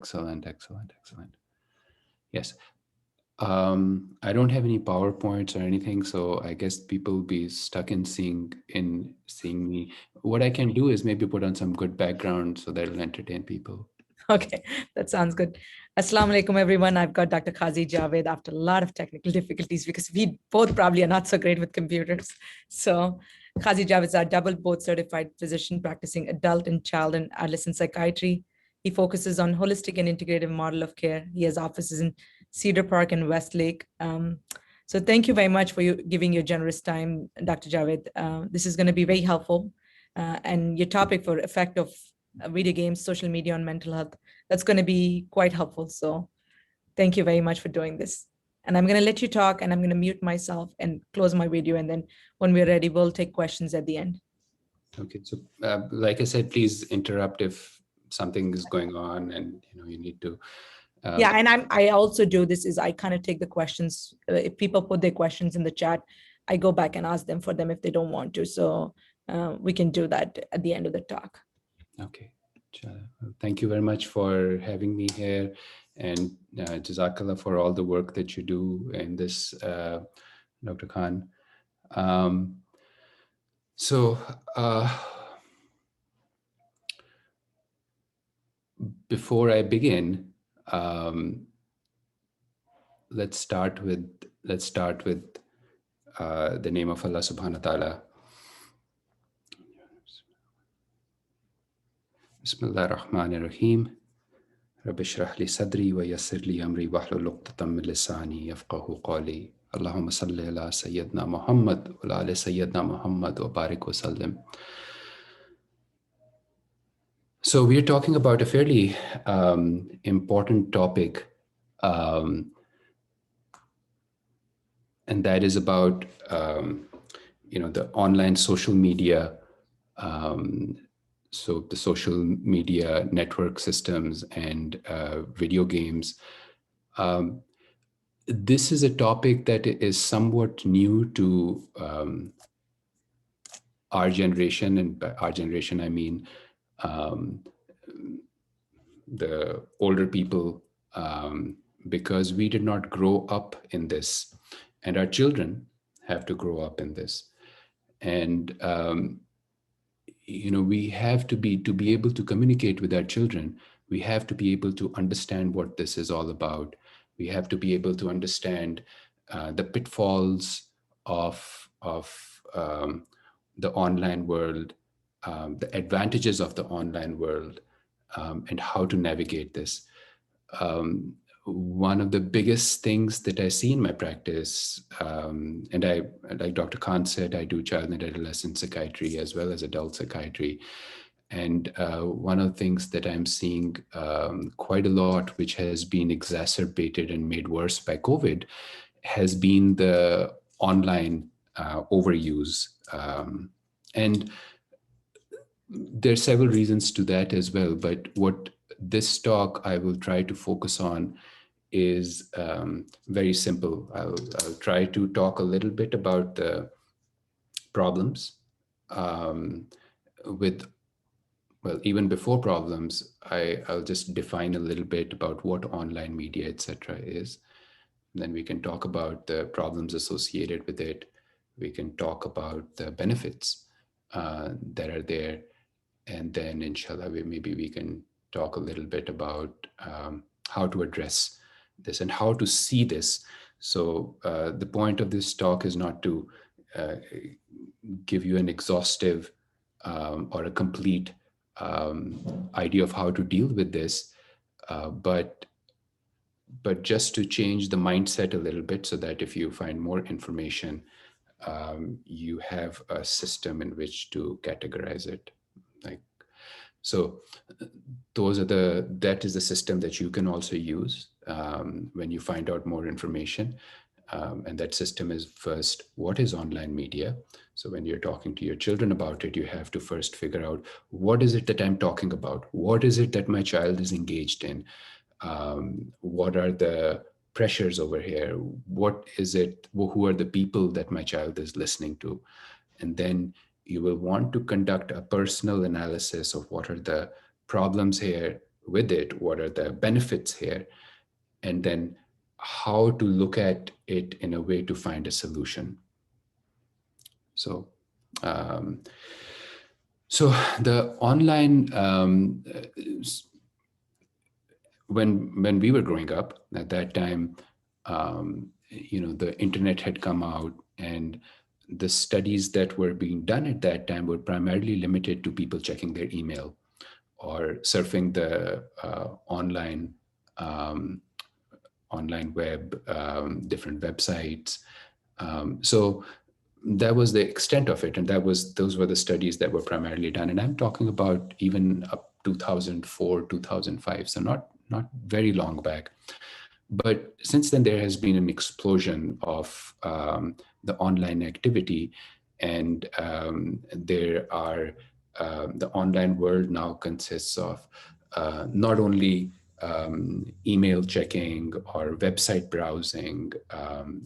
Excellent, excellent, excellent. Yes. I don't have any PowerPoints or anything, so I guess people will be stuck in seeing me. What I can do is maybe put on some good background so that it'll entertain people. Okay, that sounds good. Assalamualaikum, everyone. I've got Dr. Qazi Javed after a lot of technical difficulties because we both probably are not so great with computers. So Qazi Javed is our double board certified physician practicing adult and child and adolescent psychiatry. He focuses on holistic and integrative model of care. He has offices in Cedar Park and Westlake. So thank you very much for you giving your generous time, Dr. Javed. This is going to be very helpful. And your topic for effect of video games, social media on mental health, that's going to be quite helpful. So thank you very much for doing this. And I'm going to let you talk and I'm going to mute myself and close my video. And then when we're ready, we'll take questions at the end. Okay, so like I said, please interrupt if something is going on and you need to. Yeah, and I also do this is I kind of take the questions. If people put their questions in the chat, I go back and ask them for them if they don't want to. So we can do that at the end of the talk. Okay. Thank you very much for having me here, and Jazakallah for all the work that you do in this, Dr. Khan. Before I begin, let's start with the name of Allah Subhanahu wa Taala. Bismillah ar-Rahman ar-Rahim. Rabbi shrah li sadri wa yassir li amri wahlul 'uqdatam min lisani yafqahu qawli. Allahumma salli ala Sayyidina Muhammad wa ala ali Sayyidina Muhammad wa barik wa sallim. So we're talking about a fairly important topic, and that is about the online social media. So the social media network systems and video games. This is a topic that is somewhat new to our generation, and by our generation I mean the older people, because we did not grow up in this, and our children have to grow up in this. And we have to be able to communicate with our children. We have to be able to understand what this is all about. We have to be able to understand the pitfalls of the online world, the advantages of the online world, and how to navigate this. One of the biggest things that I see in my practice, and I, like Dr. Khan said, I do child and adolescent psychiatry as well as adult psychiatry. And one of the things that I'm seeing quite a lot, which has been exacerbated and made worse by COVID, has been the online overuse. And there are several reasons to that as well. But what this talk I will try to focus on is very simple. I'll try to talk a little bit about the problems even before problems, I'll just define a little bit about what online media, etc. is. Then we can talk about the problems associated with it. We can talk about the benefits that are there. And then inshallah, maybe we can talk a little bit about how to address this and how to see this. So the point of this talk is not to give you an exhaustive or a complete idea of how to deal with this, but just to change the mindset a little bit so that if you find more information, you have a system in which to categorize it. So that is the system that you can also use when you find out more information. And that system is first, what is online media? So when you're talking to your children about it, you have to first figure out, what is it that I'm talking about? What is it that my child is engaged in? What are the pressures over here? What is it? Who are the people that my child is listening to? And then you will want to conduct a personal analysis of what are the problems here, with it, what are the benefits here, and then how to look at it in a way to find a solution. So, so the online, when we were growing up at that time, the internet had come out, and the studies that were being done at that time were primarily limited to people checking their email or surfing the online web, different websites. So that was the extent of it, and those were the studies that were primarily done. And I'm talking about even up 2004, 2005, so not very long back. But since then, there has been an explosion of the online activity, and there are the online world now consists of not only email checking or website browsing,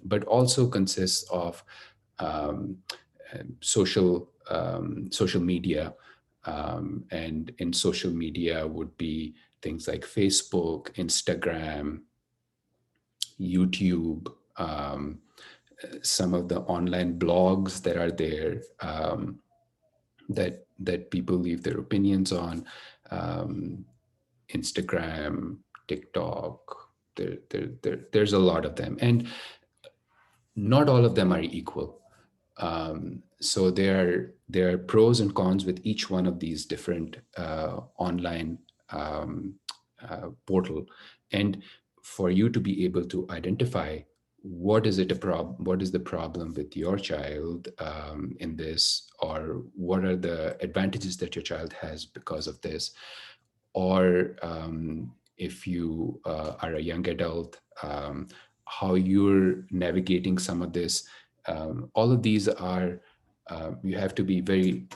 but also consists of social media, and in social media would be things like Facebook, Instagram, YouTube, some of the online blogs that are there, that people leave their opinions on, Instagram, TikTok. There's a lot of them, and not all of them are equal. So there are pros and cons with each one of these different online portal, and for you to be able to identify what is the problem with your child in this, or what are the advantages that your child has because of this, or if you are a young adult, how you're navigating some of this. All of these are, you have to be very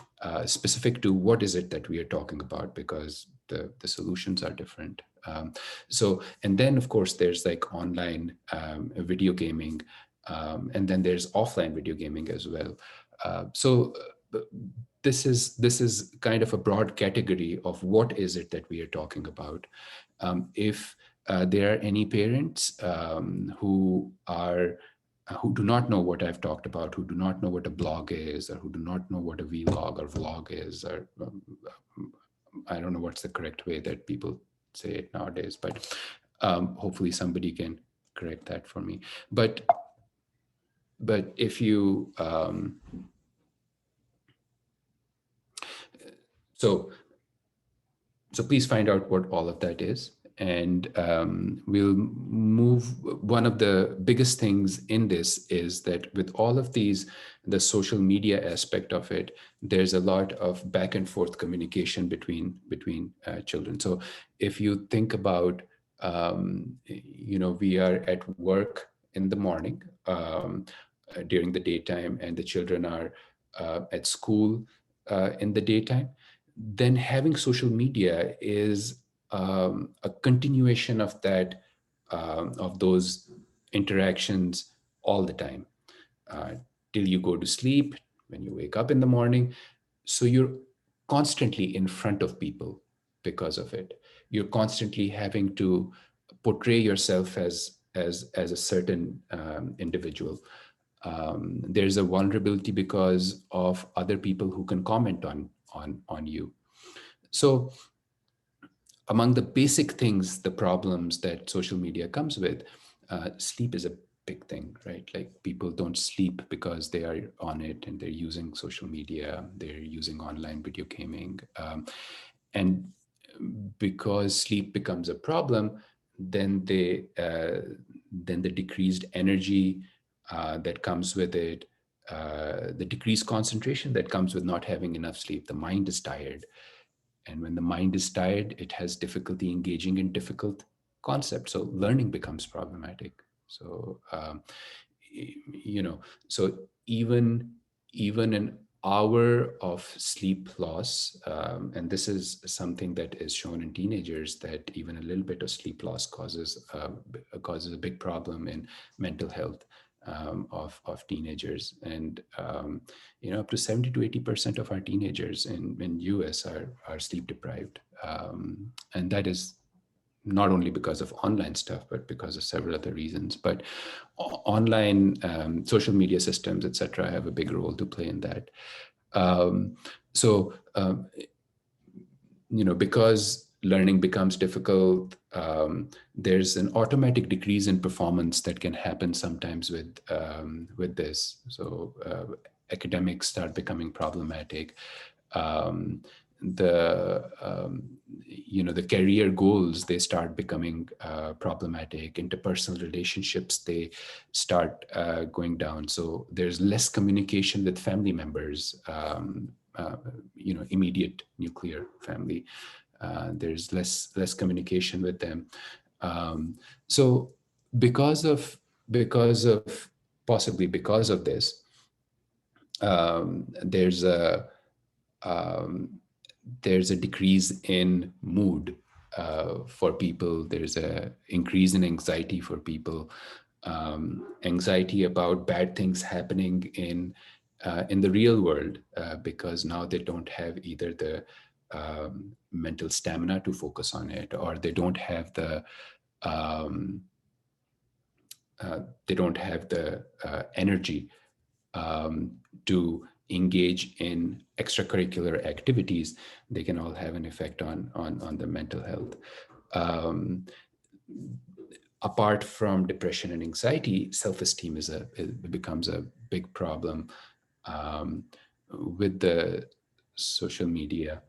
specific to what is it that we are talking about, because the solutions are different. So, and then of course there's like online video gaming, and then there's offline video gaming as well. So this is kind of a broad category of what is it that we are talking about. If there are any parents who do not know what I've talked about, who do not know what a blog is, or who do not know what a vlog or vlog is, or I don't know what's the correct way that people say it nowadays, but hopefully somebody can correct that for me. But if you, so please find out what all of that is. And we'll move. One of the biggest things in this is that with all of these, the social media aspect of it, there's a lot of back and forth communication between children. So if you think about, we are at work in the morning during the daytime, and the children are at school in the daytime, then having social media is a continuation of that, of those interactions all the time, till you go to sleep, when you wake up in the morning. So you're constantly in front of people because of it. You're constantly having to portray yourself as a certain individual. There's a vulnerability because of other people who can comment on you. So among the basic things, the problems that social media comes with, sleep is a big thing, right? Like people don't sleep because they are on it and they're using social media, they're using online video gaming. And because sleep becomes a problem, then the decreased energy that comes with it, the decreased concentration that comes with not having enough sleep. The mind is tired. And when the mind is tired, it has difficulty engaging in difficult concepts. So learning becomes problematic. So, so even an hour of sleep loss, and this is something that is shown in teenagers, that even a little bit of sleep loss causes a big problem in mental health. of teenagers, and up to 70 to 80% of our teenagers in US are sleep deprived, and that is not only because of online stuff, but because of several other reasons. But online social media systems, etc., have a big role to play in that. So because learning becomes difficult, there's an automatic decrease in performance that can happen sometimes with this. So academics start becoming problematic. The career goals, they start becoming problematic. Interpersonal relationships, they start going down. So there's less communication with family members, immediate nuclear family. There's less communication with them. So possibly because of this, there's a decrease in mood for people. There's a increase in anxiety for people. Anxiety about bad things happening in the real world, because now they don't have either the mental stamina to focus on it, or they don't have the energy to engage in extracurricular activities. They can all have an effect on the mental health. Apart from depression and anxiety, self-esteem becomes a big problem with the social media.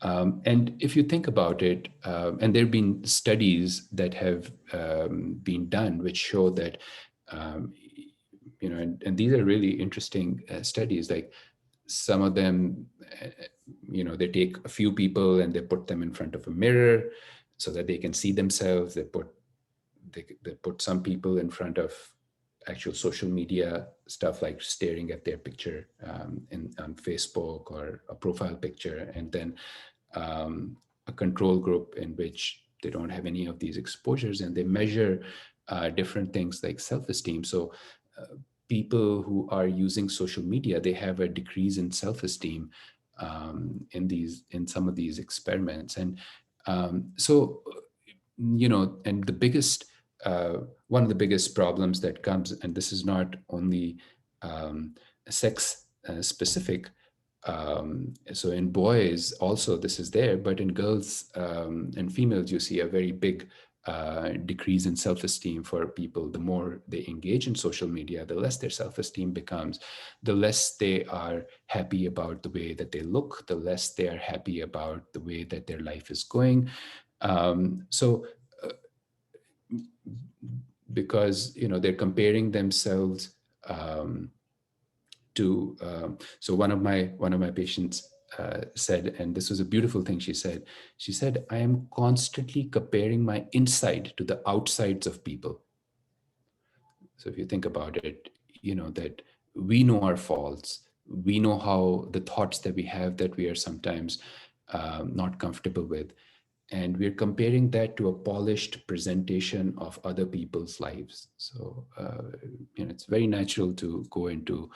And if you think about it, and there have been studies that have been done which show that, and these are really interesting studies. Like some of them, they take a few people and they put them in front of a mirror so that they can see themselves. They put some people in front of actual social media stuff, like staring at their picture on Facebook, or a profile picture, and then a control group in which they don't have any of these exposures, and they measure different things like self-esteem. So people who are using social media, they have a decrease in self-esteem in some of these experiments. And and the biggest one of the biggest problems that comes, and this is not only sex specific, so in boys also this is there, but in girls and females, you see a very big decrease in self-esteem for people. The more they engage in social media, the less their self-esteem becomes, the less they are happy about the way that they look, the less they are happy about the way that their life is going. Because they're comparing themselves to so one of my patients said, and this was a beautiful thing she said, I am constantly comparing my inside to the outsides of people. So if you think about it, that we know our faults, we know how the thoughts that we have that we are sometimes not comfortable with, and we're comparing that to a polished presentation of other people's lives. So it's very natural to go into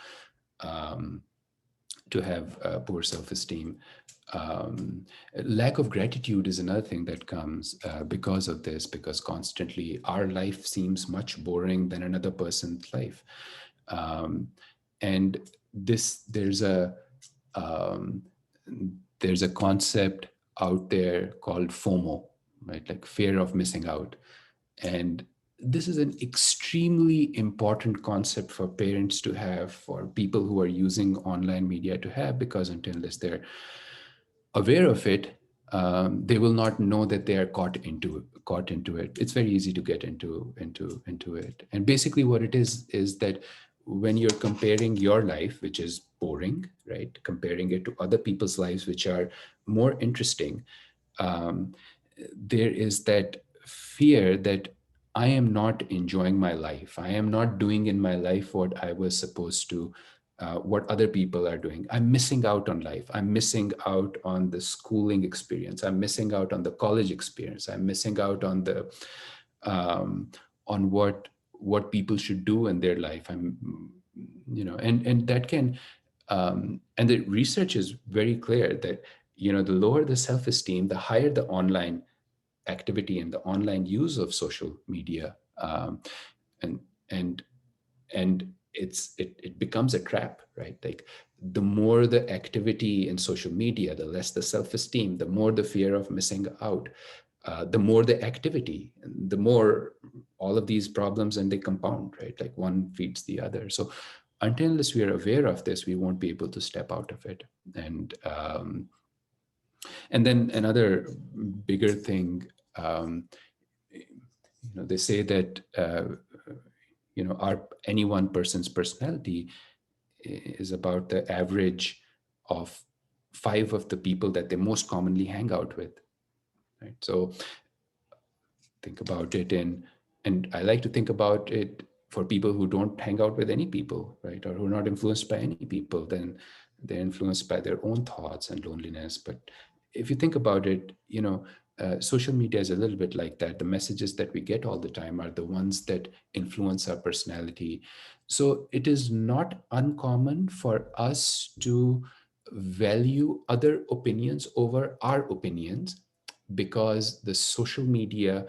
to have poor self-esteem. Lack of gratitude is another thing that comes because of this, because constantly our life seems much boring than another person's life. And there's a concept out there called FOMO, right? Like fear of missing out. And this is an extremely important concept for parents to have, for people who are using online media to have, because unless they're aware of it, they will not know that they are caught into it. It's very easy to get into it. And basically what it is that when you're comparing your life, which is boring, right, comparing it to other people's lives, which are more interesting, there is that fear that I am not enjoying my life. I am not doing in my life what I was supposed to, what other people are doing. I'm missing out on life. I'm missing out on the schooling experience. I'm missing out on the college experience. I'm missing out on the on what what people should do in their life. And that can, and the research is very clear that, the lower the self-esteem, the higher the online activity and the online use of social media. And and and it becomes a trap, right? Like, the more the activity in social media, the less the self-esteem, the more the fear of missing out, the more the activity, the more all of these problems, and they compound, right? Like, one feeds the other. So unless we are aware of this, we won't be able to step out of it. And then another bigger thing, they say that any one person's personality is about the average of 5 of the people that they most commonly hang out with, right? So think about it and I like to think about it for people who don't hang out with any people, right? Or who are not influenced by any people. Then they're influenced by their own thoughts and loneliness. But if you think about it, social media is a little bit like that. The messages that we get all the time are the ones that influence our personality. So it is not uncommon for us to value other opinions over our opinions, because the social media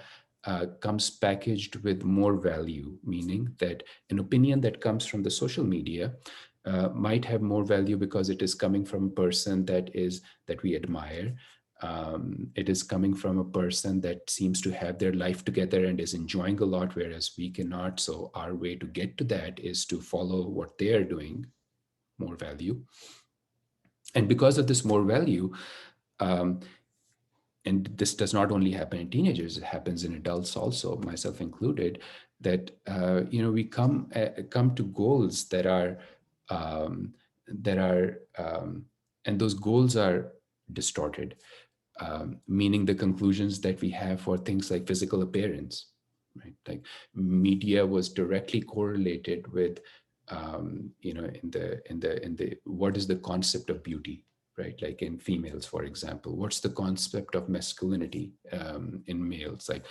comes packaged with more value, meaning that an opinion that comes from the social media might have more value because it is coming from a person that we admire. It is coming from a person that seems to have their life together and is enjoying a lot, whereas we cannot. So our way to get to that is to follow what they are doing, more value. And because of this more value, and this does not only happen in teenagers, it happens in adults also, myself included, that we come to goals that are and those goals are distorted, meaning the conclusions that we have for things like physical appearance, right? Like, media was directly correlated with in the what is the concept of beauty, right? Like, in females, for example, what's the concept of masculinity in males? Like,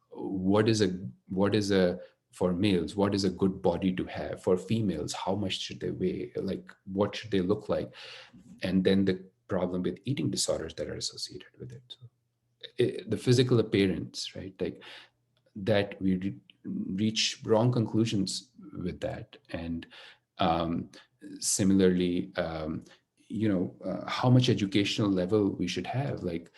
what is a for males, what is a good body to have? For females, how much should they weigh? Like, what should they look like? And then the problem with eating disorders that are associated with it. So the physical appearance, right? Like, that we reach wrong conclusions with that. And similarly, how much educational level we should have. Like,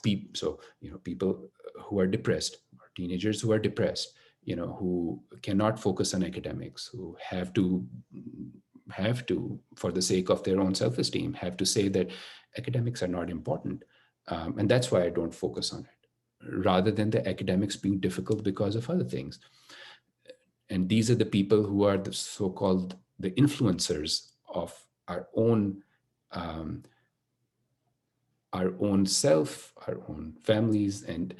people who are depressed, or teenagers who are depressed, who cannot focus on academics, who have to, for the sake of their own self-esteem, have to say that academics are not important, and that's why I don't focus on it, rather than the academics being difficult because of other things. And these are the people who are the so-called the influencers of our own self, our own families. And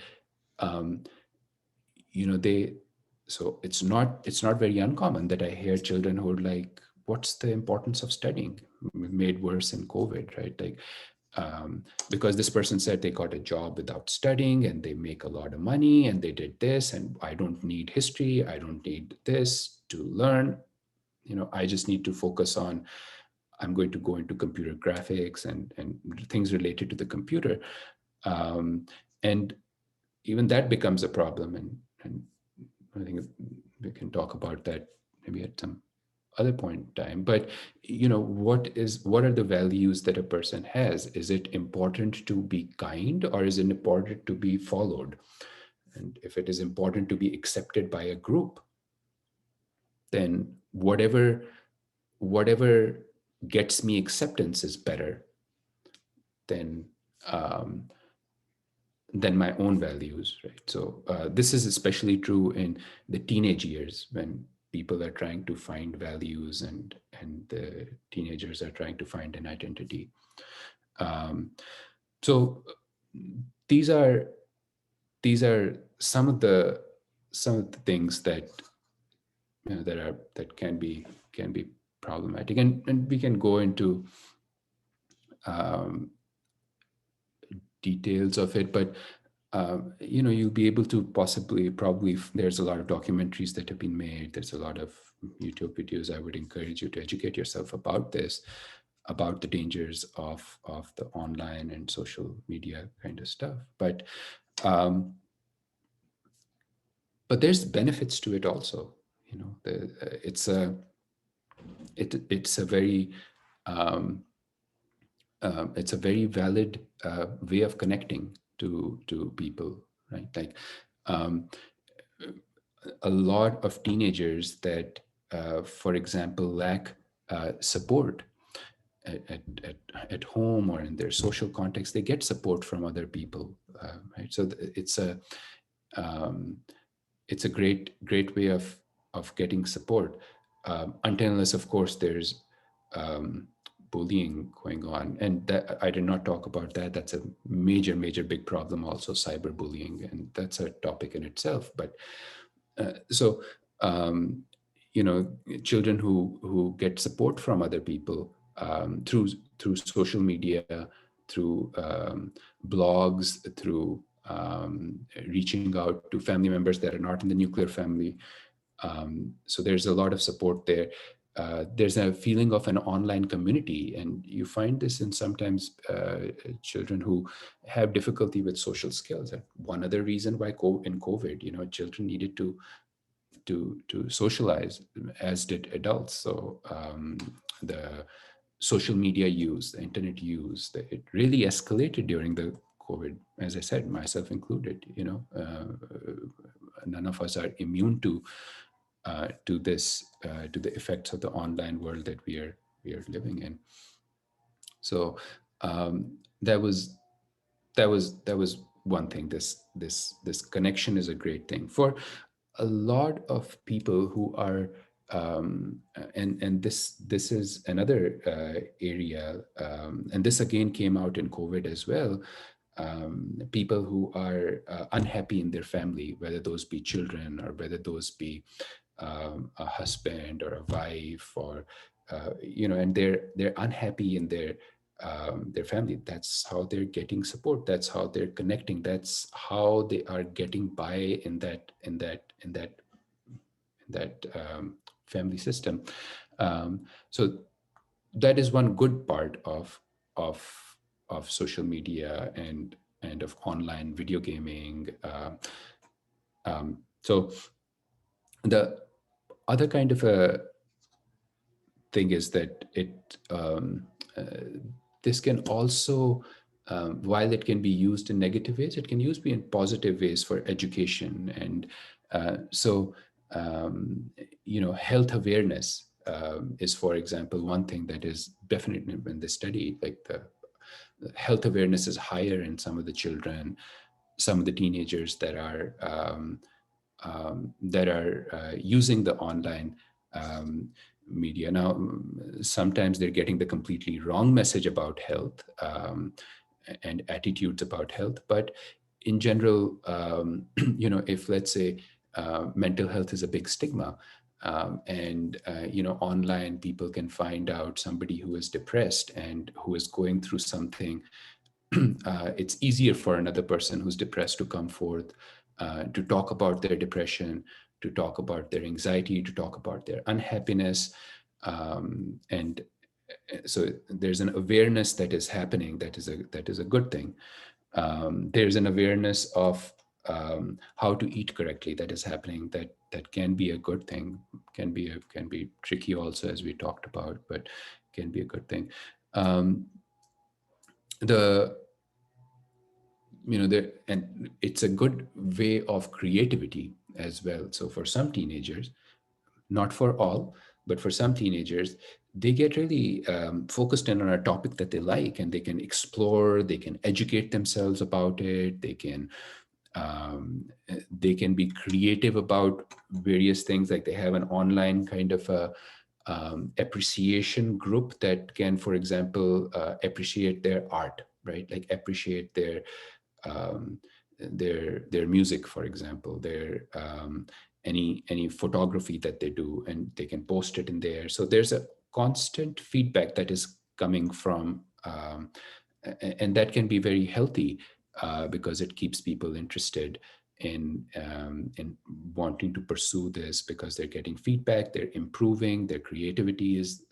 so it's not very uncommon that I hear children who are like, what's the importance of studying? Made worse in COVID, right? Like, because this person said they got a job without studying and they make a lot of money and they did this, and I don't need history, I don't need this to learn. I just need to focus on, I'm going to go into computer graphics and things related to the computer. And even that becomes a problem. And I think we can talk about that maybe at some other point in time. But what are the values that a person has? Is it important to be kind, or is it important to be followed? And if it is important to be accepted by a group, then whatever gets me acceptance is better than my own values, right? So this is especially true in the teenage years, when people are trying to find values and the teenagers are trying to find an identity. So these are some of the things that that can be problematic, and we can go into details of it. But you'll be able to probably, there's a lot of documentaries that have been made. There's a lot of YouTube videos. I would encourage you to educate yourself about this, about the dangers of the online and social media kind of stuff. But there's benefits to it also. It's a very it's a very valid way of connecting to people, right? Like a lot of teenagers that, for example, lack support at home or in their social context, they get support from other people, right? So it's a great way of getting support, until unless, of course, there's bullying going on, and that I did not talk about that. That's a major big problem also, cyberbullying, and that's a topic in itself. But children who get support from other people through social media, through blogs, through reaching out to family members that are not in the nuclear family. So there's a lot of support there. There's a feeling of an online community, and you find this in sometimes children who have difficulty with social skills. And one other reason why in COVID, children needed to socialize, as did adults. So the social media use, the internet use, it really escalated during the COVID, as I said, myself included. None of us are immune to this, to the effects of the online world that we are living in. So that was one thing. This connection is a great thing for a lot of people who are, and this is another area, and this again came out in COVID as well. People who are unhappy in their family, whether those be children or whether those be a husband or a wife, or and they're unhappy in their family. That's how they're getting support. That's how they're connecting. That's how they are getting by in that family system. So that is one good part of social media and of online video gaming. So the other kind of a thing is that this can also, while it can be used in negative ways, it can be in positive ways for education. And health awareness is, for example, one thing that is definitely in the study. Like the health awareness is higher in some of the children, some of the teenagers that are using the online media. Now, sometimes they're getting the completely wrong message about health and attitudes about health. But in general, if, let's say, mental health is a big stigma, and online people can find out somebody who is depressed and who is going through something. It's easier for another person who's depressed to come forth, to talk about their depression, to talk about their anxiety, to talk about their unhappiness. And so there's an awareness that is happening. That is a good thing. There's an awareness of how to eat correctly that is happening. That can be a good thing. Can be tricky also, as we talked about, but can be a good thing. And it's a good way of creativity as well. So for some teenagers, not for all, but for some teenagers, they get really focused in on a topic that they like, and they can explore, they can educate themselves about it. They can be creative about various things. Like they have an online kind of a appreciation group that can, for example, appreciate their art, right? Like appreciate their music, for example, their any photography that they do, and they can post it in there. So there's a constant feedback that is coming from, and that can be very healthy because it keeps people interested in wanting to pursue this, because they're getting feedback, they're improving, their creativity is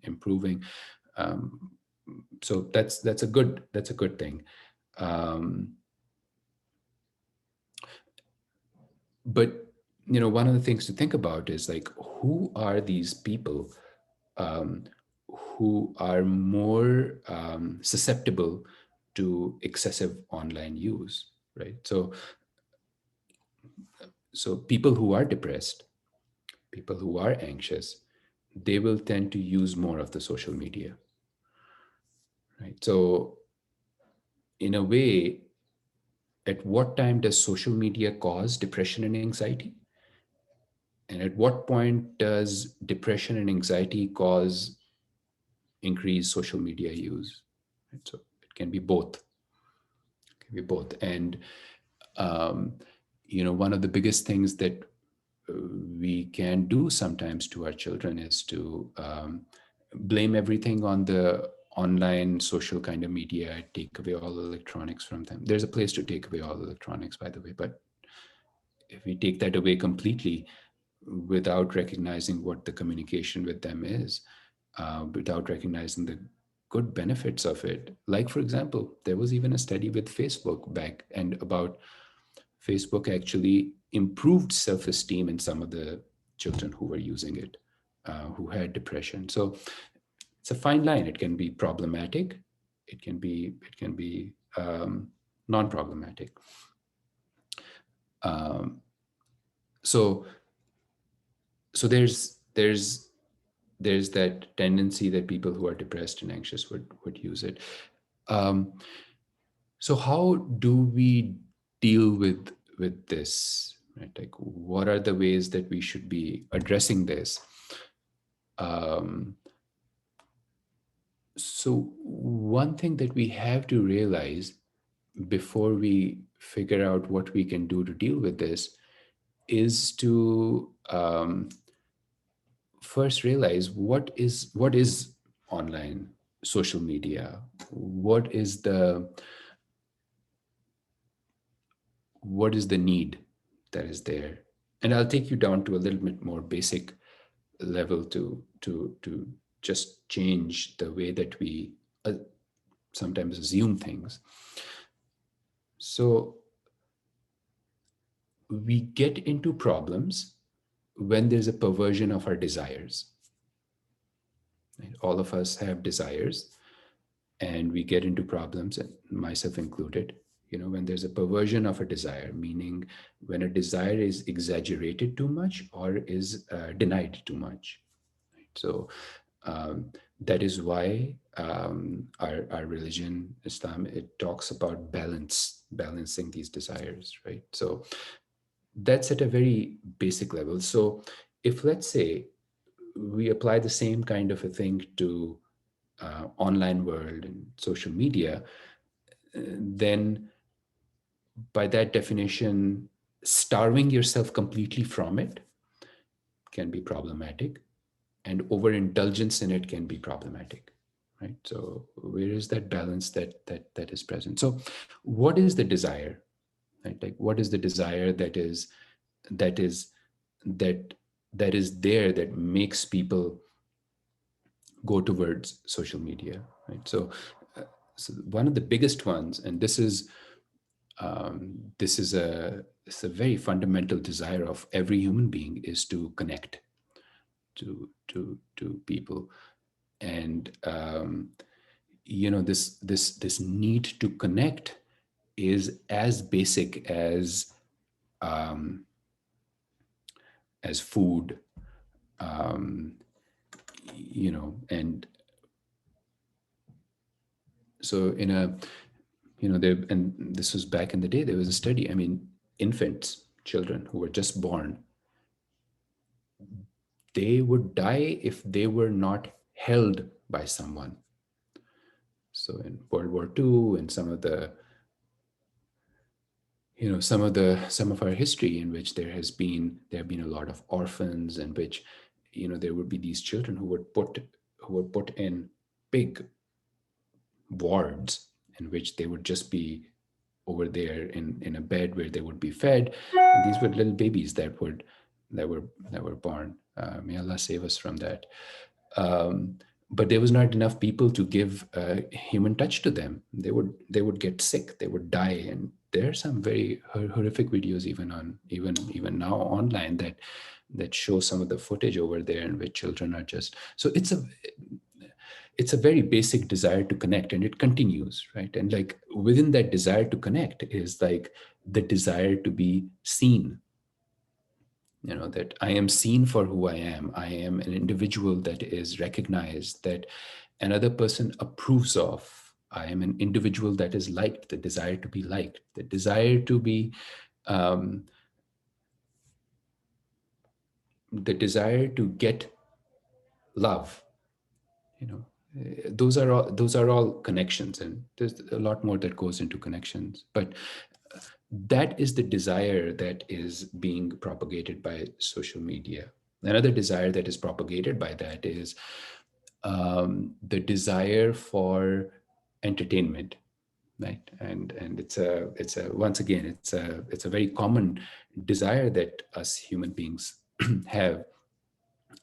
improving. So that's a good thing. But one of the things to think about is like, who are these people who are more susceptible to excessive online use, right? So people who are depressed, people who are anxious, they will tend to use more of the social media, right? So in a way, at what time does social media cause depression and anxiety? And at what point does depression and anxiety cause increased social media use? Right? So it can be both. It can be both. And one of the biggest things that we can do sometimes to our children is to blame everything on the online social kind of media, take away all the electronics from them. There's a place to take away all the electronics, by the way, but if we take that away completely without recognizing what the communication with them is, without recognizing the good benefits of it. Like, for example, there was even a study with Facebook back and about Facebook actually improved self-esteem in some of the children who were using it, who had depression. So it's a fine line. It can be problematic. It can be non-problematic. So there's that tendency that people who are depressed and anxious would use it. So how do we deal with this? Right? Like, what are the ways that we should be addressing this? So one thing that we have to realize before we figure out what we can do to deal with this is to first realize what is online social media. What is the need that is there? And I'll take you down to a little bit more basic level to just change the way that we sometimes assume things. So we get into problems when there's a perversion of our desires. Right? All of us have desires, and we get into problems, and myself included, when there's a perversion of a desire, meaning when a desire is exaggerated too much or is denied too much. Right? So that is why our religion, Islam, it talks about balancing these desires, right? So that's at a very basic level. So if, let's say, we apply the same kind of a thing to online world and social media, then by that definition, starving yourself completely from it can be problematic, and overindulgence in it can be problematic, right? So where is that balance that is present? So what is the desire, right? Like, what is the desire that is there that makes people go towards social media, right? So one of the biggest ones, and this is it's a very fundamental desire of every human being, is to connect to people. And this need to connect is as basic as food, and so in a there, and this was back in the day, there was a study. I mean, infants, children who were just born, they would die if they were not held by someone. So in World War II, and some of our history, in which there have been a lot of orphans, in which there would be these children who were put in big wards, in which they would just be over there in a bed where they would be fed. And these were little babies that were born. May Allah save us from that. But there was not enough people to give human touch to them. They would get sick. They would die. And there are some very horrific videos even now online that show some of the footage over there in which children are just. So it's a very basic desire to connect, and it continues, right? And like within that desire to connect is like the desire to be seen. That I am seen for who I am. I am an individual that is recognized, that another person approves of. I am an individual that is liked, the desire to be liked, the desire to be, the desire to get love. Those are all connections, and there's a lot more that goes into connections. But that is the desire that is being propagated by social media. Another desire that is propagated by that is the desire for entertainment, right? And it's a once again it's a very common desire that us human beings have.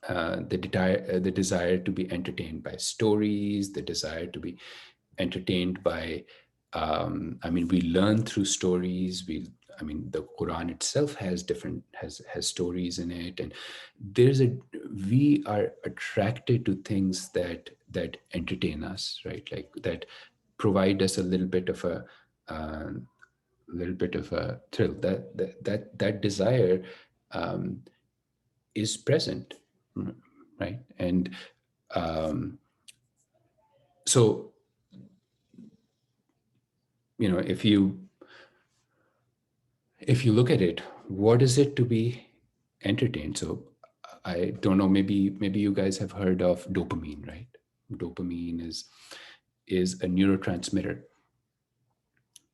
The desire to be entertained by stories, the desire to be entertained by, we learn through stories. The Quran itself has stories in it, and we are attracted to things that entertain us, right? Like that provide us a little bit of a thrill. That desire is present, right? And so if you look at it, what is it to be entertained? So I don't know, maybe you guys have heard of dopamine, right? Dopamine is a neurotransmitter.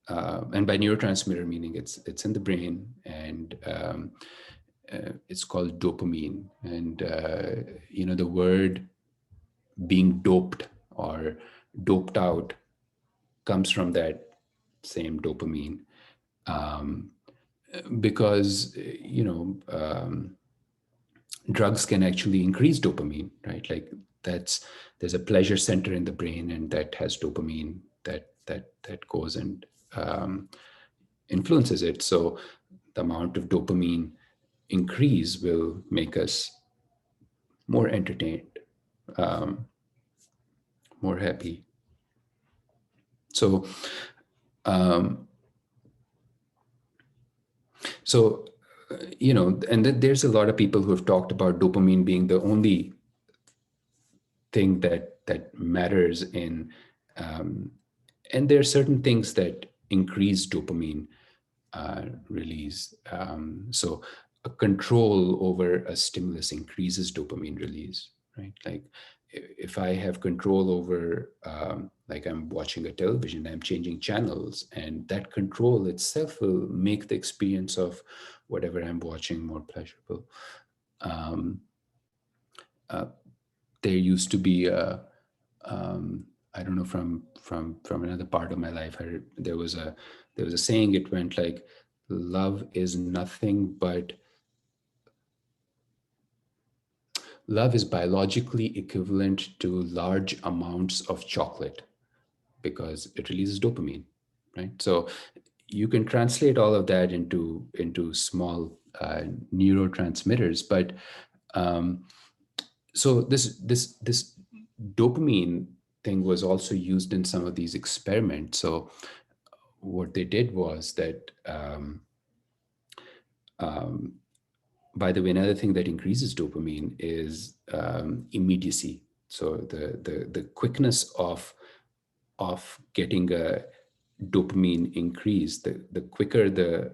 And by neurotransmitter meaning it's in the brain, and it's called dopamine. And the word being doped or doped out comes from that same dopamine, because drugs can actually increase dopamine, right? Like there's a pleasure center in the brain, and that has dopamine that goes and influences it. So the amount of dopamine increase will make us more entertained, more happy. So and then there's a lot of people who have talked about dopamine being the only thing that matters in, and there are certain things that increase dopamine release. So a control over a stimulus increases dopamine release, right? Like if I have control over, like I'm watching a television, I'm changing channels, and that control itself will make the experience of whatever I'm watching more pleasurable. There used to be I don't know, from another part of my life, there was a saying. It went like, love is biologically equivalent to large amounts of chocolate because it releases dopamine, right? So you can translate all of that into small neurotransmitters, but so this dopamine thing was also used in some of these experiments. So what they did was that, by the way, another thing that increases dopamine is immediacy. So the quickness of getting a dopamine increase, the quicker the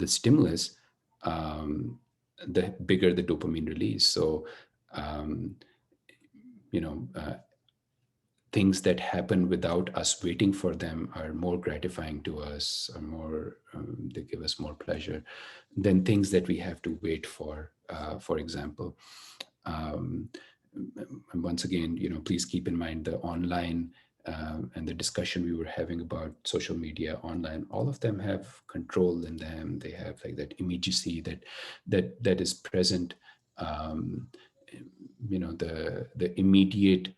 stimulus, the bigger the dopamine release. So things that happen without us waiting for them are more gratifying to us, or more, they give us more pleasure than things that we have to wait for. For example, and once again, please keep in mind the online and the discussion we were having about social media online, all of them have control in them. They have like that immediacy that is present. The immediate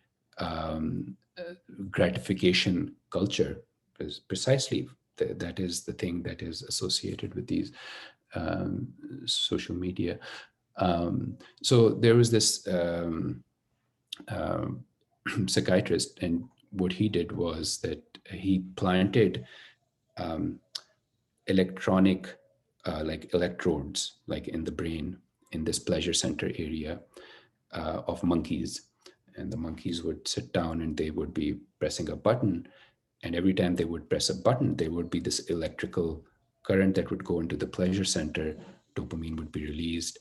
gratification culture is precisely that is the thing that is associated with these social media. So there was this psychiatrist, and what he did was that he planted electronic like electrodes like in the brain in this pleasure center area of monkeys, and the monkeys would sit down and they would be pressing a button, and every time they would press a button there would be this electrical current that would go into the pleasure center. Dopamine would be released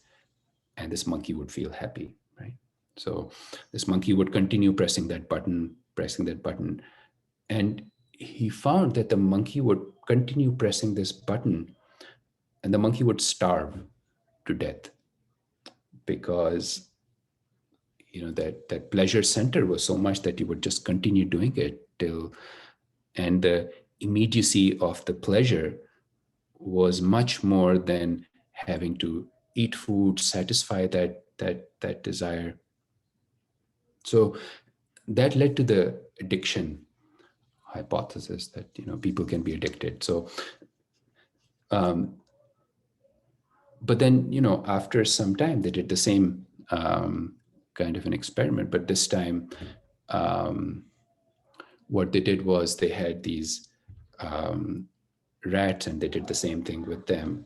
and this monkey would feel happy, right? So this monkey would continue pressing that button, and he found that the monkey would continue pressing this button and the monkey would starve to death because that pleasure center was so much that he would just continue doing it till, and the immediacy of the pleasure was much more than having to eat food, satisfy that desire. So that led to the addiction hypothesis that people can be addicted. So but then after some time they did the same kind of an experiment, but this time what they did was they had these rats and they did the same thing with them.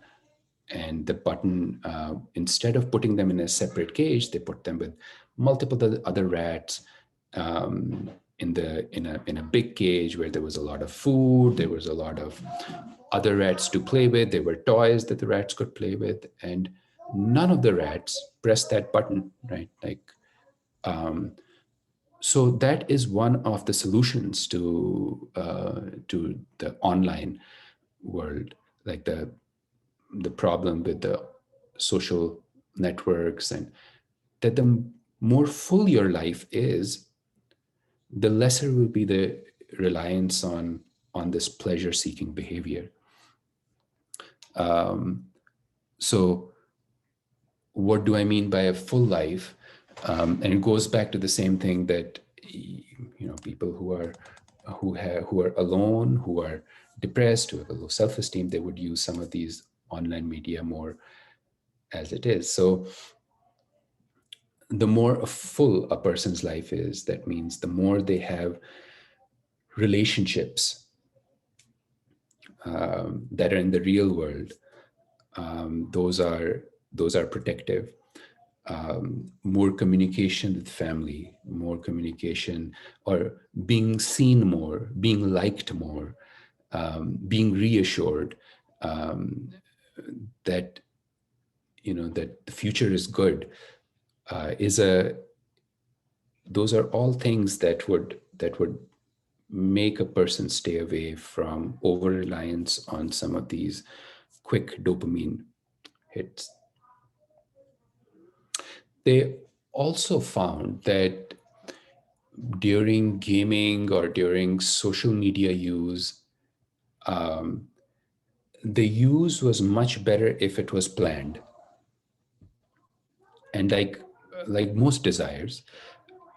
And the button, instead of putting them in a separate cage, they put them with multiple other rats in a big cage where there was a lot of food, there was a lot of other rats to play with, there were toys that the rats could play with, and none of the rats pressed that button, right? So that is one of the solutions to the online world, like the problem with the social networks, and that the more full your life is, the lesser will be the reliance on this pleasure-seeking behavior. So what do I mean by a full life? And it goes back to the same thing that people who are alone, who are depressed, who have a low self-esteem, they would use some of these online media more as it is. So the more full a person's life is, that means the more they have relationships that are in the real world. Those are protective. More communication with family, more communication, or being seen more, being liked more, being reassured that that the future is good, those are all things that would make a person stay away from over-reliance on some of these quick dopamine hits. They also found that during gaming or during social media use, the use was much better if it was planned. And like most desires,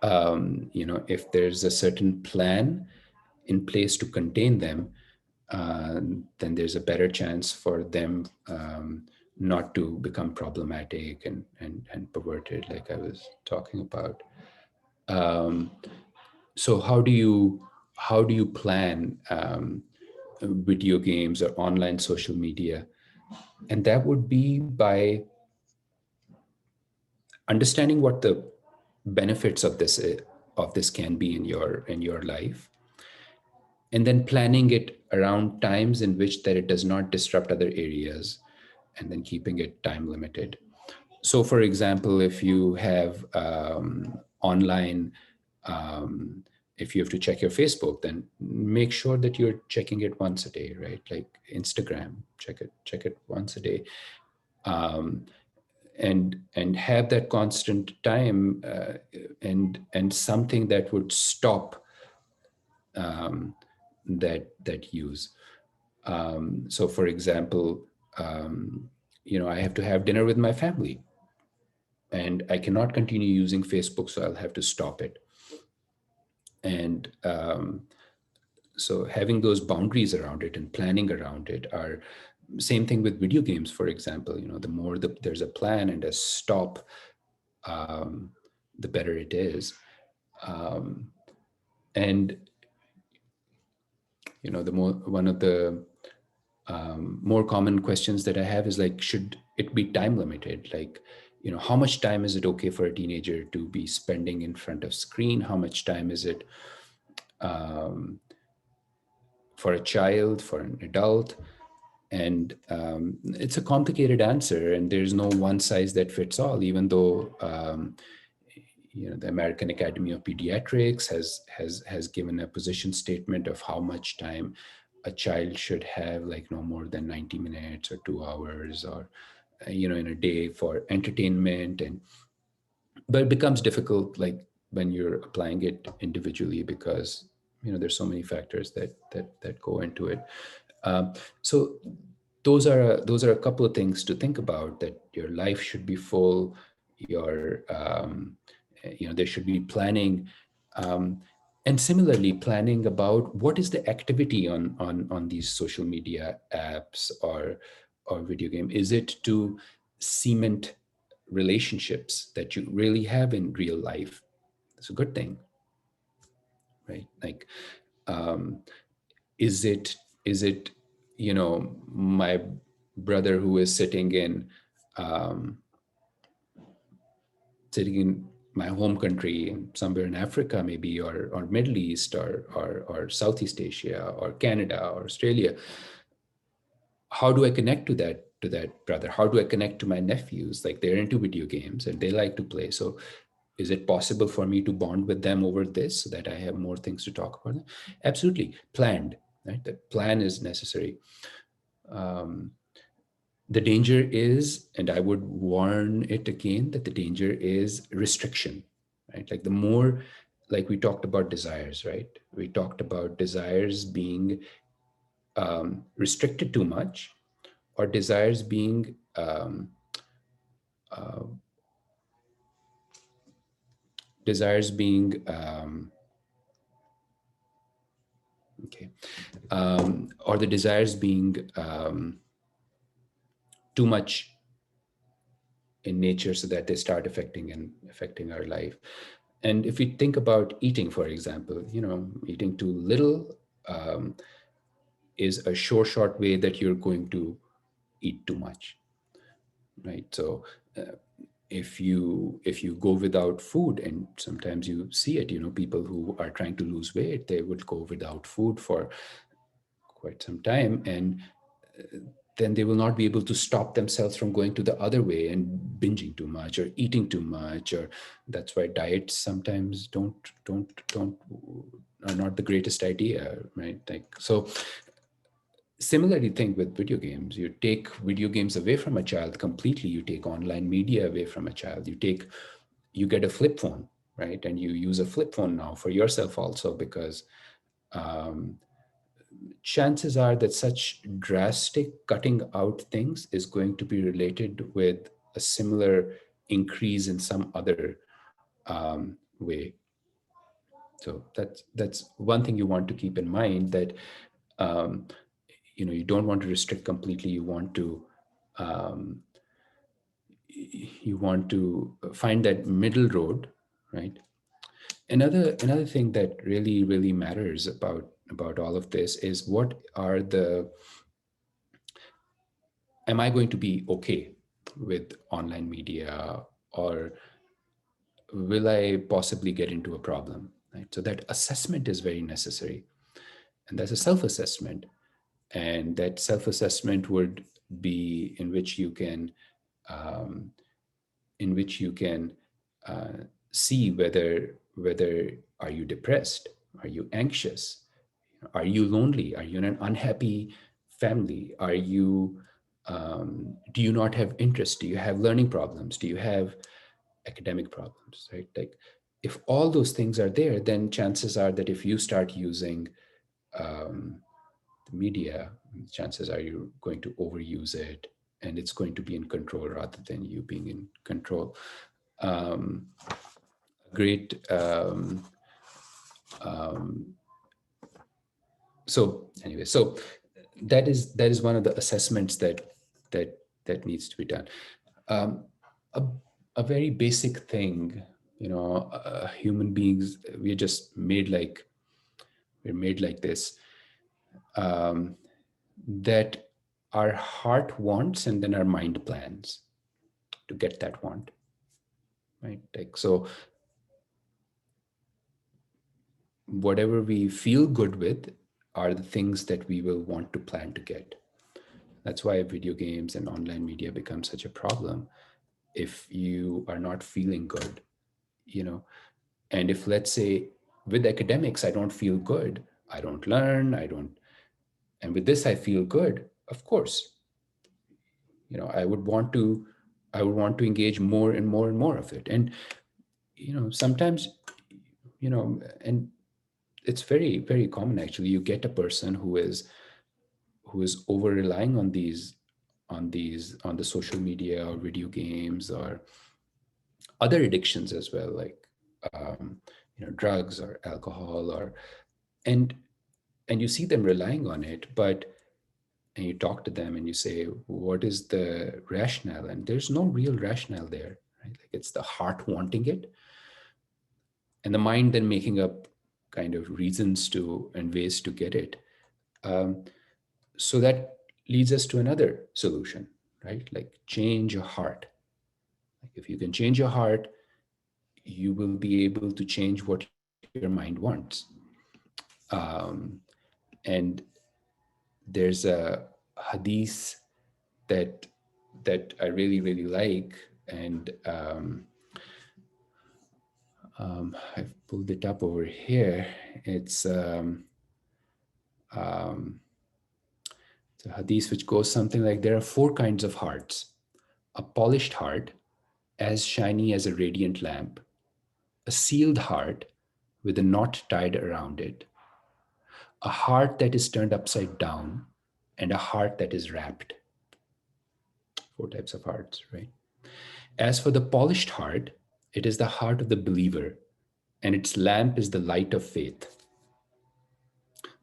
if there's a certain plan in place to contain them, then there's a better chance for them not to become problematic and perverted, like I was talking about. So how do you plan video games or online social media? And that would be by understanding what the benefits of this can be in your life, and then planning it around times in which that it does not disrupt other areas, and then keeping it time limited. So for example, if you have online, if you have to check your Facebook, then make sure that you're checking it once a day, right? Like Instagram, check it once a day. And have that constant time and something that would stop that use. So for example, I have to have dinner with my family and I cannot continue using Facebook, so I'll have to stop it. And so having those boundaries around it and planning around it are same thing with video games, for example. The more there's a plan and a stop, the better it is. And one of the more common questions that I have is like, should it be time limited? Like, how much time is it okay for a teenager to be spending in front of screen? How much time is it for a child, for an adult? And it's a complicated answer, and there's no one size that fits all, even though the American Academy of Pediatrics has given a position statement of how much time a child should have, like no more than 90 minutes or 2 hours, or in a day for entertainment. But it becomes difficult, like when you're applying it individually, because there's so many factors that go into it. So those are a couple of things to think about, that your life should be full. There should be planning, and similarly planning about what is the activity on these social media apps or video game. Is it to cement relationships that you really have in real life? It's a good thing, right? Like, is it my brother who is sitting in my home country, somewhere in Africa maybe, or Middle East, or Southeast Asia, or Canada, or Australia? How do I connect to that brother? How do I connect to my nephews? Like, they're into video games and they like to play. So is it possible for me to bond with them over this so that I have more things to talk about? Absolutely. Planned, right? The plan is necessary. The danger is, and I would warn it again, that the danger is restriction, right? Like, the more, like we talked about desires, right? We talked about desires being restricted too much, or desires being okay, or the desires being too much in nature, so that they start affecting our life. And if we think about eating, for example, eating too little is a short way that you're going to eat too much, right? So if you go without food, and sometimes you see it, people who are trying to lose weight, they would go without food for quite some time, and then they will not be able to stop themselves from going to the other way and binging too much or eating too much. Or that's why diets sometimes are not the greatest idea, right? Like, so similarly, think with video games. You take video games away from a child completely. You take online media away from a child. You get a flip phone, right? And you use a flip phone now for yourself also, because chances are that such drastic cutting out things is going to be related with a similar increase in some other way. So that's one thing you want to keep in mind, that you don't want to restrict completely. You want to find that middle road, right? Another thing that really matters about all of this is, am I going to be okay with online media, or will I possibly get into a problem, right? So that assessment is very necessary, and that's a self-assessment. And that self-assessment would be in which you can see whether are you depressed, are you anxious, are you lonely, are you in an unhappy family, are you do you not have interest, do you have learning problems, do you have academic problems, right? Like, if all those things are there, then chances are that if you start using the media, chances are you're going to overuse it, and it's going to be in control rather than you being in control. Great. So anyway, so that is one of the assessments that needs to be done. A, a very basic thing, human beings, we're just made like this, that our heart wants and then our mind plans to get that want, right? Like, so whatever we feel good with are the things that we will want to plan to get. That's why video games and online media become such a problem. If you are not feeling good, and if, let's say, with academics, I don't feel good, I don't learn, and with this I feel good, of course, I would want to engage more and more and more of it. And sometimes, and it's very, very common, actually. You get a person who is over relying on the social media or video games or other addictions as well, like drugs or alcohol, and you see them relying on it, and you talk to them and you say, what is the rationale? And there's no real rationale there, right? Like, it's the heart wanting it, and the mind then making up kind of reasons and ways to get it. So that leads us to another solution, right? Like, change your heart. Like, if you can change your heart, you will be able to change what your mind wants. And there's a hadith that I really, really like, and I've pulled it up over here. It's a hadith which goes something like, there are 4 kinds of hearts: a polished heart, as shiny as a radiant lamp; a sealed heart with a knot tied around it; a heart that is turned upside down; and a heart that is wrapped. 4 types of hearts, right? As for the polished heart, it is the heart of the believer, and its lamp is the light of faith.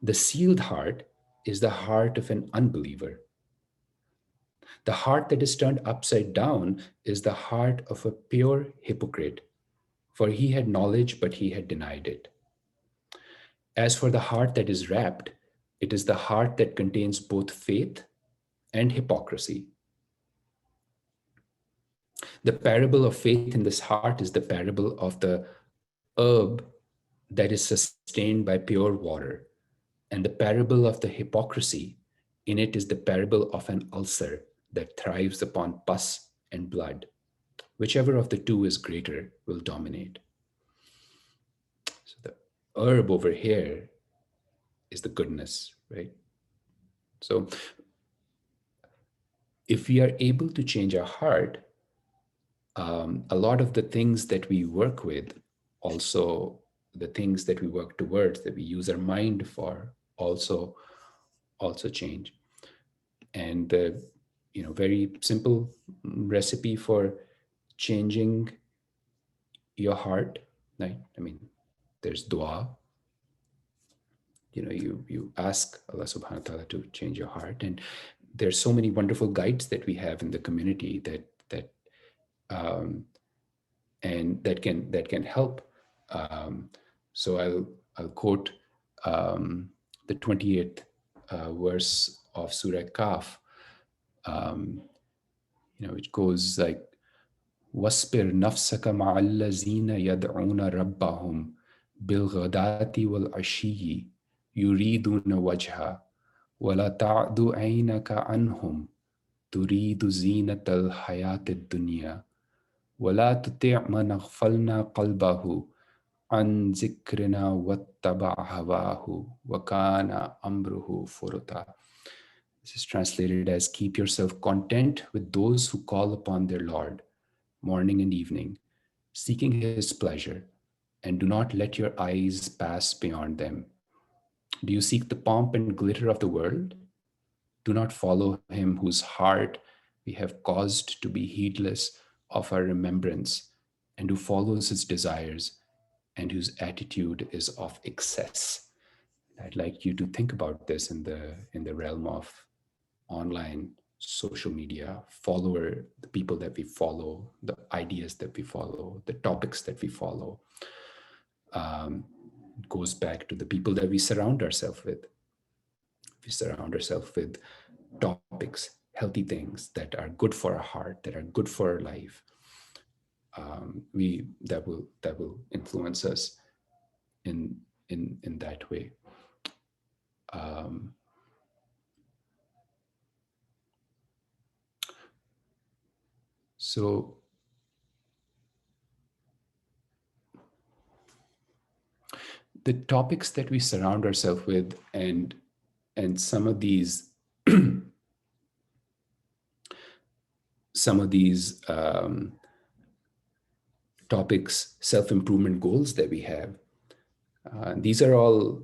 The sealed heart is the heart of an unbeliever. The heart that is turned upside down is the heart of a pure hypocrite, for he had knowledge, but he had denied it. As for the heart that is wrapped, it is the heart that contains both faith and hypocrisy. The parable of faith in this heart is the parable of the herb that is sustained by pure water, and the parable of the hypocrisy in it is the parable of an ulcer that thrives upon pus and blood. Whichever of the two is greater will dominate. So the herb over here is the goodness, right? So if we are able to change our heart, a lot of the things that we work with, also the things that we work towards, that we use our mind for, also change. And the very simple recipe for changing your heart, right? I mean, there's dua. You ask Allah subhanahu wa ta'ala to change your heart, and there's so many wonderful guides that we have in the community that and that can help. So I'll quote the 28th verse of Surah Kaf, which goes like, وَاصْبِرْ نَفْسَكَ مَعَ الَّذِينَ يَدْعُونَ رَبَّهُمْ بِالْغَدَاةِ وَالْعَشِيِّ يُرِيدُونَ وَجْهَهُ وَلَا تَعْدُ عَيْنَكَ عَنْهُمْ تُرِيدُ زِينَةَ الْحَيَاةِ الدُّنْيَا وَلَا تُطِعْ مَنْ أَغْفَلْنَا قَلْبَهُ عَنْ ذِكْرِنَا وَاتَّبَعَ هَوَاهُ وَكَانَ أَمْرُهُ فُرُطًا. This is translated as, keep yourself content with those who call upon their Lord morning and evening, seeking his pleasure, and do not let your eyes pass beyond them. Do you seek the pomp and glitter of the world? Do not follow him whose heart we have caused to be heedless of our remembrance, and who follows his desires, and whose attitude is of excess. I'd like you to think about this in the realm of online social media, the people that we follow, the ideas that we follow, the topics that we follow. It goes back to the people that we surround ourselves with. We surround ourselves with topics, healthy things that are good for our heart, that are good for our life. That will influence us in that way. So the topics that we surround ourselves with, and some of these topics, self-improvement goals that we have, these are all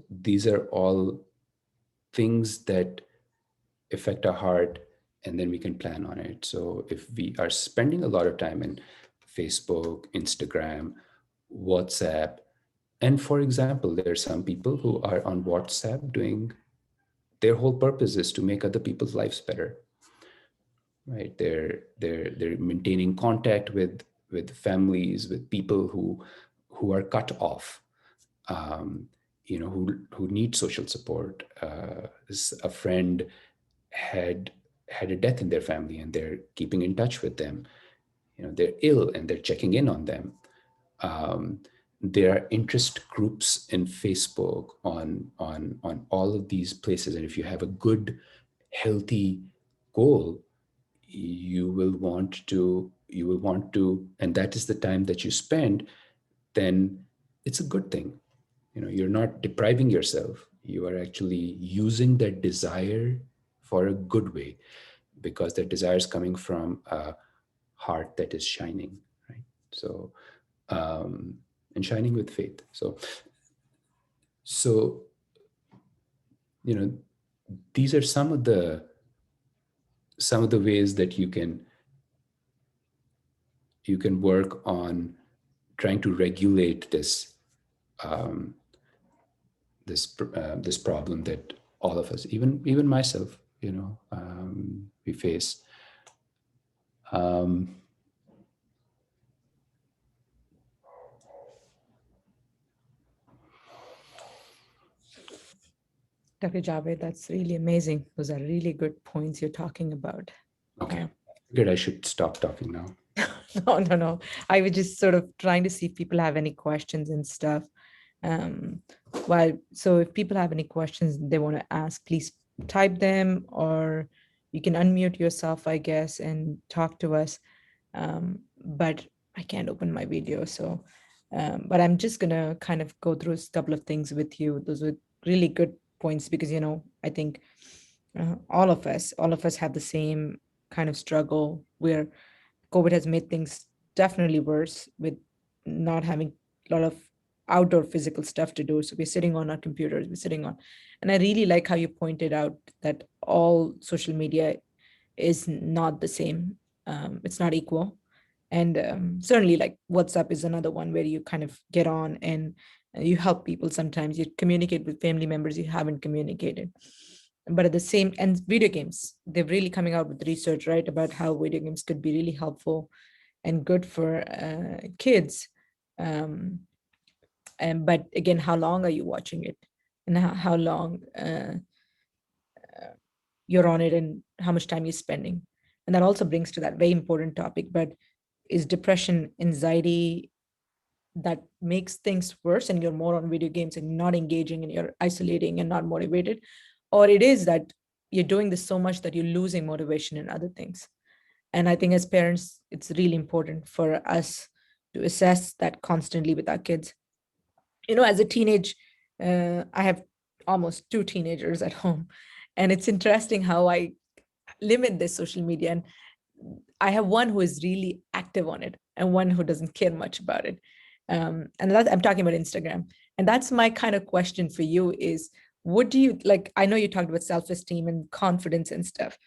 things that affect our heart, and then we can plan on it. So if we are spending a lot of time in Facebook, Instagram, WhatsApp, and for example, there are some people who are on WhatsApp doing, their whole purpose is to make other people's lives better, right? They're maintaining contact with families, with people who are cut off, who need social support. A friend had a death in their family, and they're keeping in touch with them. They're ill, and they're checking in on them. There are interest groups in Facebook, on all of these places, and if you have a good, healthy goal, you will want to, and that is the time that you spend, then it's a good thing. You're not depriving yourself. You are actually using that desire for a good way, because that desire is coming from a heart that is shining, right? So, and shining with faith. So, these are some of the ways that you can work on trying to regulate this this problem that all of us, even myself, we face. Dr. Javed, that's really amazing. Those are really good points you're talking about. Okay, good. I should stop talking now. No. I was just sort of trying to see if people have any questions and stuff. So if people have any questions they want to ask, please type them, or you can unmute yourself, I guess, and talk to us. But I can't open my video, so but I'm just gonna kind of go through a couple of things with you. Those were really good points, because I think all of us have the same kind of struggle, where COVID has made things definitely worse, with not having a lot of outdoor physical stuff to do. So we're sitting on our computers, and I really like how you pointed out that all social media is not the same. It's not equal. And certainly, like, WhatsApp is another one where you kind of get on and you help people. Sometimes you communicate with family members you haven't communicated. But at the same, and video games, they're really coming out with research, right, about how video games could be really helpful and good for kids. But again, how long are you watching it, and how long you're on it, and how much time you're spending? And that also brings to that very important topic, but is depression, anxiety, that makes things worse, and you're more on video games and not engaging, and you're isolating and not motivated? Or it is that you're doing this so much that you're losing motivation in other things? And I think as parents, it's really important for us to assess that constantly with our kids. As a teenage, I have almost 2 teenagers at home, and it's interesting how I limit this social media. And I have one who is really active on it, and one who doesn't care much about it. And that I'm talking about Instagram. And that's my kind of question for you is, what do you like? I know you talked about self-esteem and confidence and stuff.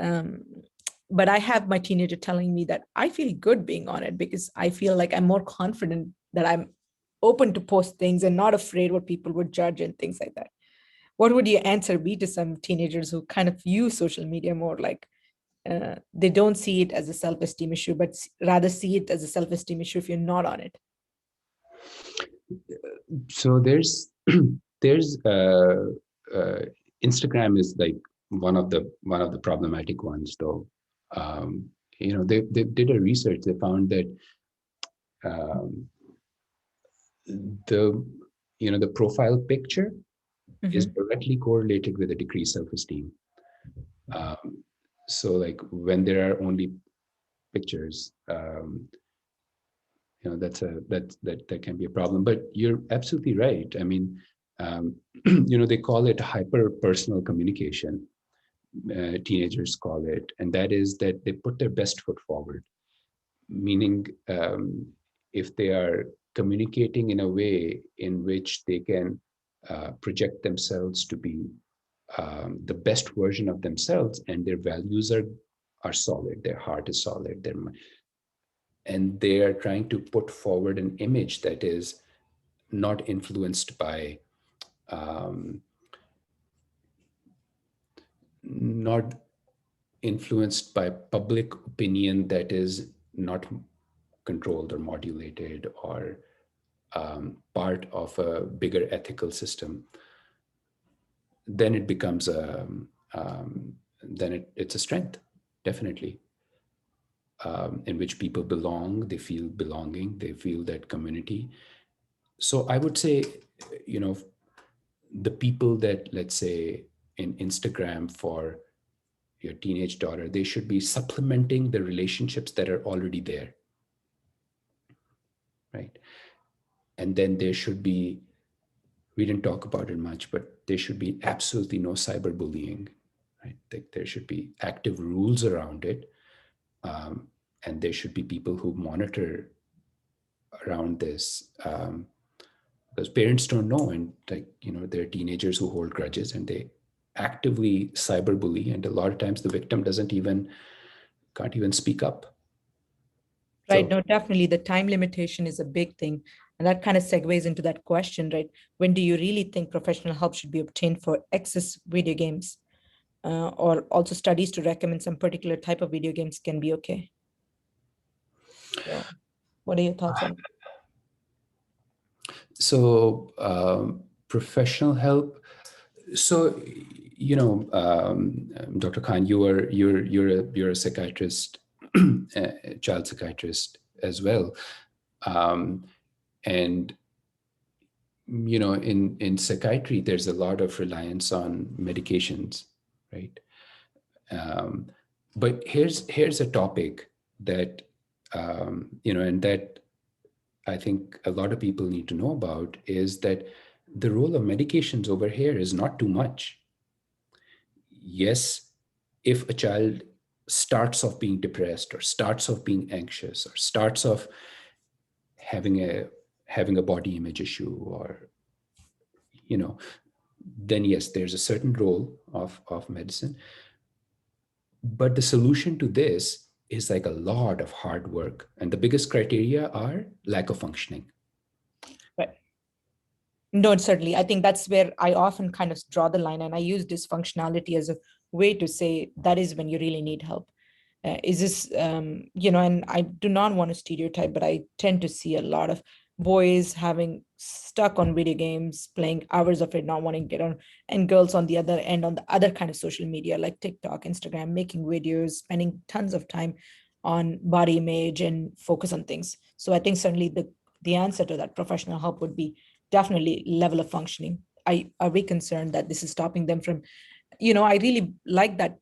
Um, but I have my teenager telling me that I feel good being on it because I feel like I'm more confident that I'm open to post things and not afraid what people would judge and things like that. What would your answer be to some teenagers who kind of use social media more like they don't see it as a self-esteem issue, but rather see it as a self-esteem issue if you're not on it? So there's Instagram is like one of the problematic ones, though. Um, they did a research. They found that um, the the profile picture is directly correlated with a decreased self-esteem. So like when there are only pictures, that can be a problem. But you're absolutely right. I mean, they call it hyper personal communication. Teenagers call it, and that is that they put their best foot forward, meaning if they are communicating in a way in which they can project themselves to be the best version of themselves, and their values are solid, their heart is solid, and they are trying to put forward an image that is not influenced by um, not influenced by public opinion that is not controlled or modulated or part of a bigger ethical system, then it becomes it's a strength, definitely, in which people belong, they feel belonging, they feel that community. So I would say, the people that, let's say, in Instagram for your teenage daughter, they should be supplementing the relationships that are already there, right? And then there should be, we didn't talk about it much, but there should be absolutely no cyberbullying, right? Like there should be active rules around it. And there should be people who monitor around this, because parents don't know. And there are teenagers who hold grudges and they actively cyberbully. And a lot of times the victim can't even speak up. Right. No, definitely. The time limitation is a big thing. And that kind of segues into that question, right? When do you really think professional help should be obtained for excess video games? Or also studies to recommend some particular type of video games can be okay. So what are your thoughts on it? So professional help. So, Dr. Khan, you're a psychiatrist, a child psychiatrist as well, and in psychiatry, there's a lot of reliance on medications, right? But here's a topic that and that I think a lot of people need to know about, is that the role of medications over here is not too much. Yes, if a child starts off being depressed or starts off being anxious or starts off having a body image issue, or then yes, there's a certain role of medicine. But the solution to this is like a lot of hard work, and the biggest criteria are lack of functioning. Right. No, certainly. I think that's where I often kind of draw the line, and I use dysfunctionality as a way to say that is when you really need help. Is this, and I do not want to stereotype, but I tend to see a lot of boys having stuck on video games, playing hours of it, not wanting to get on, and girls on the other end, on the other kind of social media like TikTok, Instagram, making videos, spending tons of time on body image and focus on things. So I think certainly the answer to that professional help would be definitely level of functioning. Are we concerned that this is stopping them from, I really like that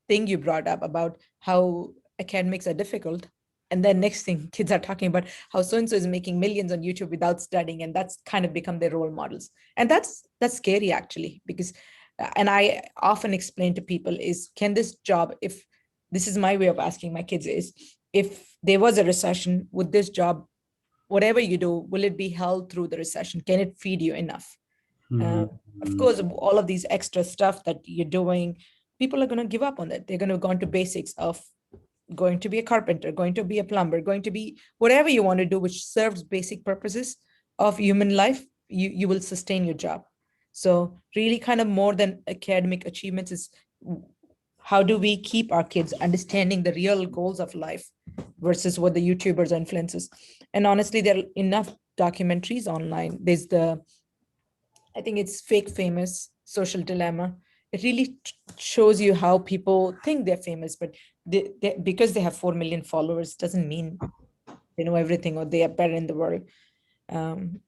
thing you brought up about how academics are difficult. And then next thing, kids are talking about how so-and-so is making millions on YouTube without studying, and that's kind of become their role models. And that's scary actually, because, and I often explain to people is, can this job, if this is my way of asking my kids is, if there was a recession, would this job whatever you do, will it be held through the recession? Can it feed you enough? Of course, all of these extra stuff that you're doing, people are going to give up on that. They're going to go into basics of going to be a carpenter, going to be a plumber, going to be whatever you want to do, which serves basic purposes of human life. You will sustain your job. So really kind of more than academic achievements is how do we keep our kids understanding the real goals of life versus what the YouTubers or influencers. And honestly, there are enough documentaries online. There's I think it's Fake Famous, Social Dilemma. It really shows you how people think they're famous, but because they have 4 million followers doesn't mean they know everything or they are better in the world.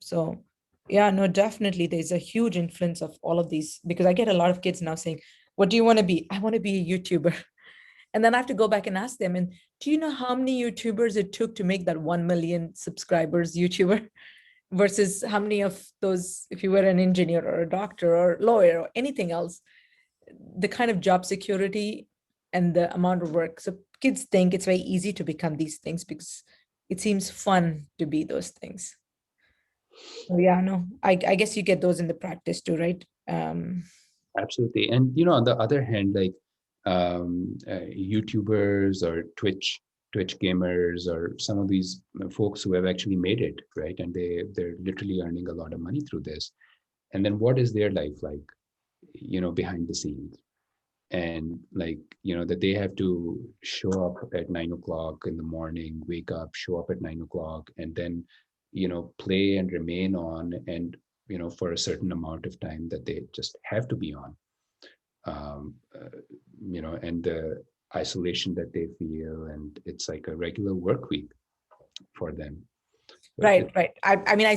So yeah, no, definitely there's a huge influence of all of these, because I get a lot of kids now saying, what do you want to be? I want to be a YouTuber. And then I have to go back and ask them, and do you know how many YouTubers it took to make that 1 million subscribers YouTuber versus how many of those, if you were an engineer or a doctor or lawyer or anything else, the kind of job security and the amount of work. So kids think it's very easy to become these things because it seems fun to be those things. So yeah, no, I guess you get those in the practice too, right? Absolutely. And, on the other hand, like YouTubers or Twitch gamers or some of these folks who have actually made it, right? And they're literally earning a lot of money through this. And then what is their life like, behind the scenes? And like, that they have to show up at 9 o'clock in the morning, wake up, show up at 9 o'clock, and then, play and remain on, and, for a certain amount of time that they just have to be on, and the isolation that they feel, and it's like a regular work week for them. So right. I mean, I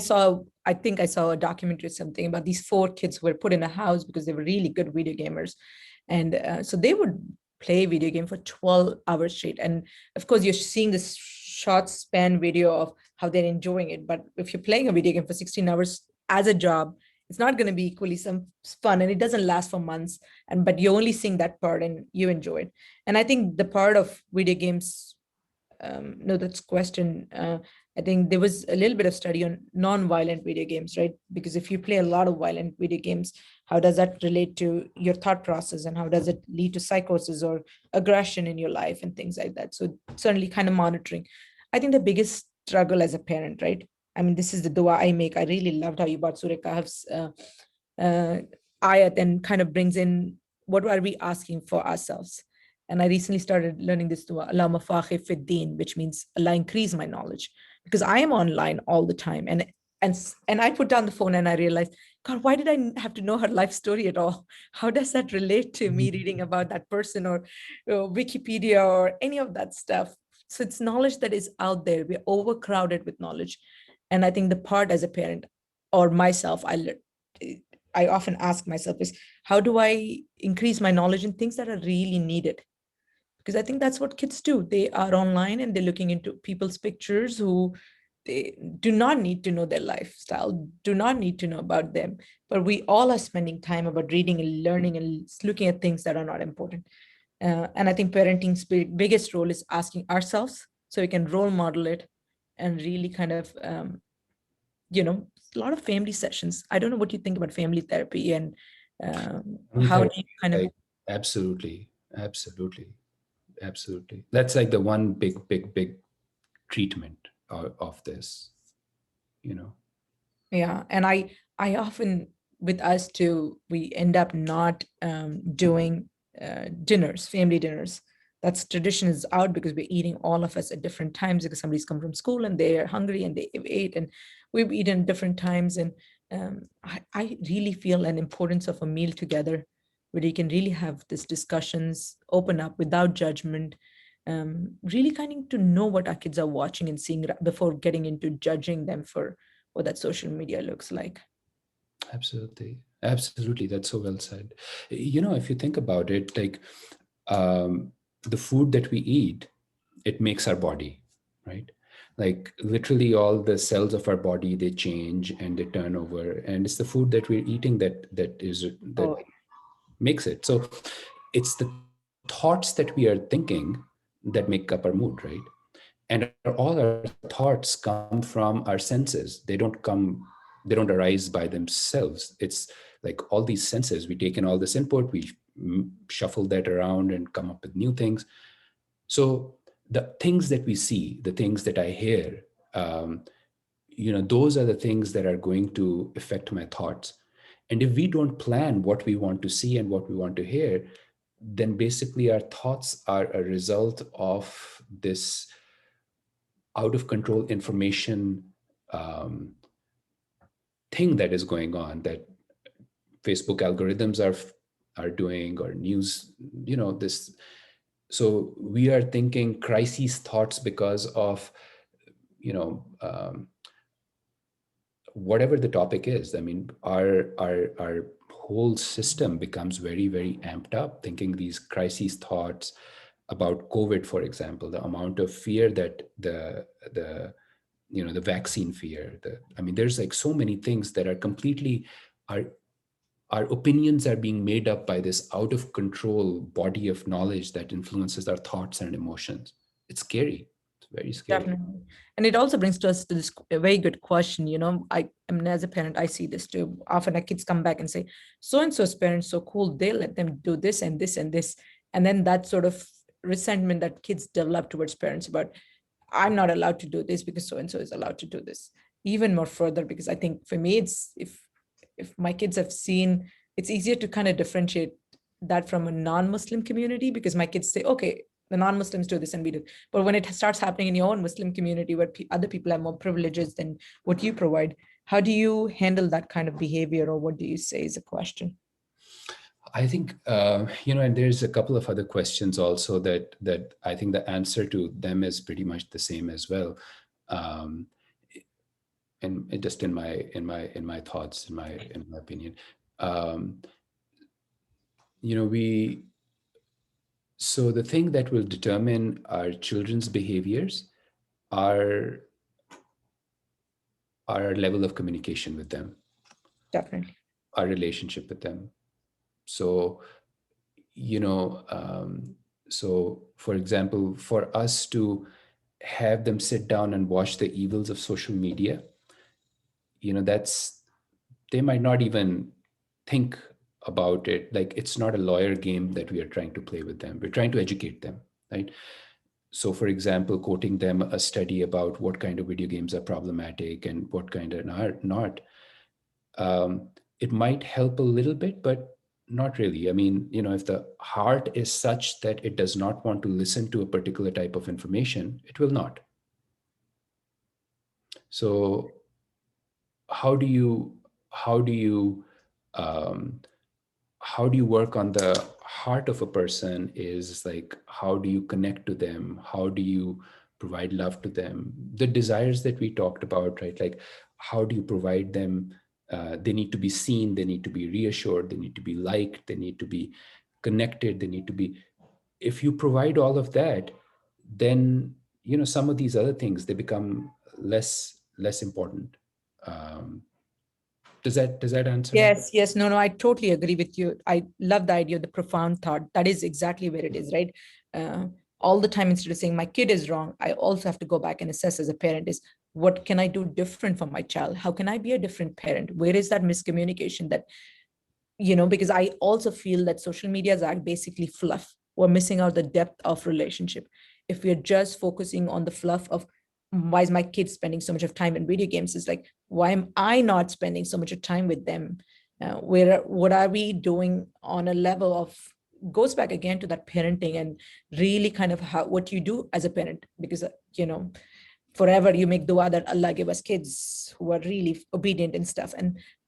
think I saw a documentary or something about these 4 kids who were put in a house because they were really good video gamers. And so they would play video game for 12 hours straight. And of course, you're seeing this short span video of how they're enjoying it. But if you're playing a video game for 16 hours as a job, it's not going to be equally some fun, and it doesn't last for months. But you're only seeing that part and you enjoy it. And I think the part of video games, no, that's question. I think there was a little bit of study on non-violent video games, right? Because if you play a lot of violent video games, how does that relate to your thought process, and how does it lead to psychosis or aggression in your life and things like that? So certainly kind of monitoring. I think the biggest struggle as a parent, right? I mean, this is the dua I make. I really loved how you brought Surah Kahf's ayat and kind of brings in what are we asking for ourselves. And I recently started learning this dua, Allahumma fakhir fid deen, which means Allah increase my knowledge, because I am online all the time. And I put down the phone and I realized, God, why did I have to know her life story at all? How does that relate to me reading about that person or Wikipedia or any of that stuff? So it's knowledge that is out there. We're overcrowded with knowledge. And I think the part as a parent or myself, I often ask myself is, how do I increase my knowledge in things that are really needed? Because I think that's what kids do. They are online and they're looking into people's pictures who they do not need to know their lifestyle, do not need to know about them. But we all are spending time about reading and learning and looking at things that are not important. And I think parenting's biggest role is asking ourselves so we can role model it and really kind of, a lot of family sessions. I don't know what you think about family therapy and how do you kind of... Absolutely. That's like the one big treatment of this, Yeah. And I often, with us too, we end up not doing dinners, family dinners. That's tradition is out because we're eating all of us at different times, because somebody's come from school and they're hungry and they ate, and we've eaten at different times. And I really feel an importance of a meal together where you can really have these discussions, open up without judgment, really kind of to know what our kids are watching and seeing before getting into judging them for what that social media looks like. Absolutely. That's so well said. If you think about it, like the food that we eat, it makes our body, right? Like literally all the cells of our body, they change and they turn over, and it's the food that we're eating that makes it. So it's the thoughts that we are thinking that make up our mood, right? And all our thoughts come from our senses. They don't arise by themselves. It's like all these senses, we take in all this input, we shuffle that around and come up with new things. So the things that we see, the things that I hear, those are the things that are going to affect my thoughts. And if we don't plan what we want to see and what we want to hear, then basically our thoughts are a result of this out of control information thing that is going on, that Facebook algorithms are doing, or news, this. So we are thinking crisis thoughts because of, whatever the topic is. I mean, our whole system becomes very, very amped up, thinking these crisis thoughts about COVID, for example, the amount of fear that the vaccine fear. There's like so many things that are completely, our opinions are being made up by this out of control body of knowledge that influences our thoughts and emotions. It's scary. It's very scary. Definitely. And it also brings to us to this a very good question. I mean, as a parent, I see this too. Often our kids come back and say, so and so's parents so cool, they let them do this and this and this. And then that sort of resentment that kids develop towards parents about, I'm not allowed to do this because so and so is allowed to do this. Even more further, because I think for me, it's if my kids have seen, it's easier to kind of differentiate that from a non-Muslim community, because my kids say, okay, the non-Muslims do this and we do. But when it starts happening in your own Muslim community where other people have more privileges than what you provide, how do you handle that kind of behavior, or what do you say is a question? I think, and there's a couple of other questions also that I think the answer to them is pretty much the same as well. And just in my thoughts, in my opinion, so the thing that will determine our children's behaviors are our level of communication with them. Definitely. Our relationship with them. So, so for example, for us to have them sit down and watch the evils of social media, they might not even think about it. Like, it's not a lawyer game that we are trying to play with them. We're trying to educate them, right? So for example, quoting them a study about what kind of video games are problematic and what kind are not, it might help a little bit, but not really. I mean, if the heart is such that it does not want to listen to a particular type of information, it will not. So how do you work on the heart of a person is like, how do you connect to them? How do you provide love to them? The desires that we talked about, right? Like, how do you provide them? They need to be seen, they need to be reassured, they need to be liked, they need to be connected, they need to be, if you provide all of that, then, some of these other things, they become less important. Does that answer? Yes. No, I totally agree with you. I love the idea of the profound thought. That is exactly where it is, right? All the time, instead of saying my kid is wrong, I also have to go back and assess as a parent is, what can I do different for my child? How can I be a different parent? Where is that miscommunication that, because I also feel that social media is basically fluff. We're missing out the depth of relationship. If we're just focusing on the fluff of, why is my kid spending so much of time in video games? It's like, why am I not spending so much of time with them? What are we doing on a level of, goes back again to that parenting and really kind of what you do as a parent, because, forever you make dua that Allah give us kids who are really obedient and stuff.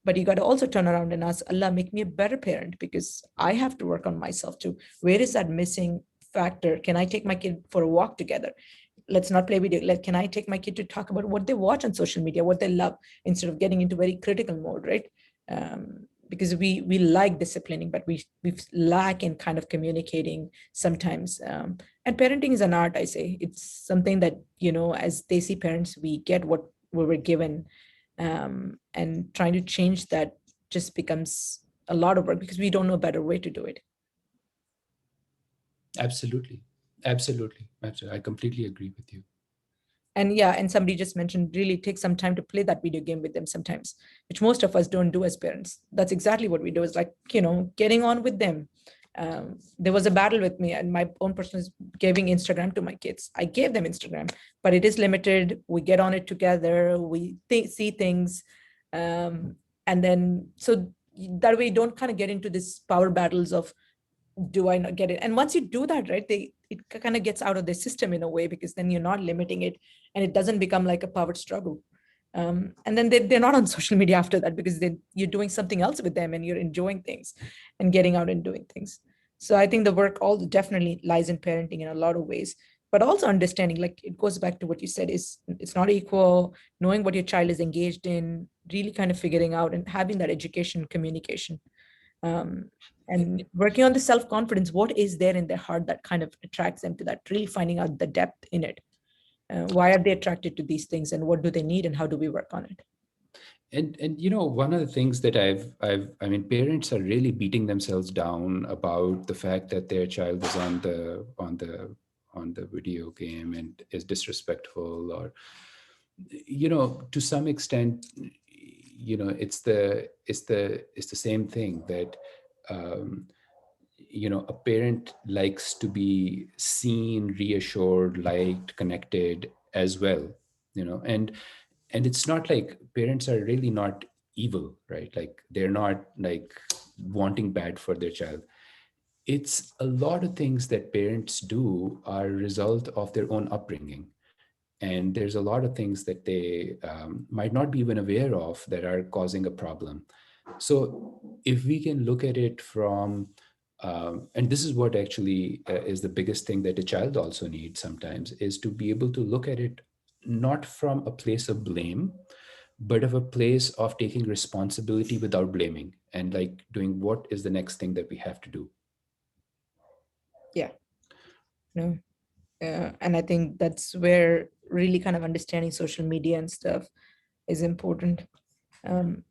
But you got to also turn around and ask Allah, make me a better parent, because I have to work on myself too. Where is that missing factor? Can I take my kid for a walk together? Let's not play video. Can I take my kid to talk about what they watch on social media, what they love, instead of getting into very critical mode, right? Because we like disciplining, but we lack in kind of communicating sometimes. And parenting is an art, I say. It's something that, as Desi parents, we get what we were given, and trying to change that just becomes a lot of work because we don't know a better way to do it. Absolutely. I completely agree with you. And yeah, and somebody just mentioned really take some time to play that video game with them sometimes, which most of us don't do as parents. That's exactly what we do, is like, getting on with them. There was a battle with me and my own personal giving Instagram to my kids. I gave them Instagram, but it is limited. We get on it together. We see things. And then, so that way you don't kind of get into this power battles of, do I not get it? And once you do that, right, it kind of gets out of the system in a way, because then you're not limiting it and it doesn't become like a power struggle. And then they're not on social media after that, because you're doing something else with them and you're enjoying things and getting out and doing things. So I think the work all definitely lies in parenting in a lot of ways, but also understanding, like it goes back to what you said, is it's not equal, knowing what your child is engaged in, really kind of figuring out and having that education communication. And working on the self-confidence, what is there in their heart that kind of attracts them to that, really finding out the depth in it. Why are they attracted to these things, and what do they need, and how do we work on it? And one of the things that I mean, parents are really beating themselves down about the fact that their child is on the video game and is disrespectful, or to some extent, it's the same thing that a parent likes to be seen, reassured, liked, connected as well, and it's not like parents are really not evil, right? Like they're not like wanting bad for their child. It's a lot of things that parents do are a result of their own upbringing, and there's a lot of things that they might not be even aware of that are causing a problem. So if we can look at it from and this is what actually is the biggest thing that a child also needs sometimes, is to be able to look at it not from a place of blame, but of a place of taking responsibility without blaming, and like doing what is the next thing that we have to do. Yeah. No. And I think that's where really kind of understanding social media and stuff is important.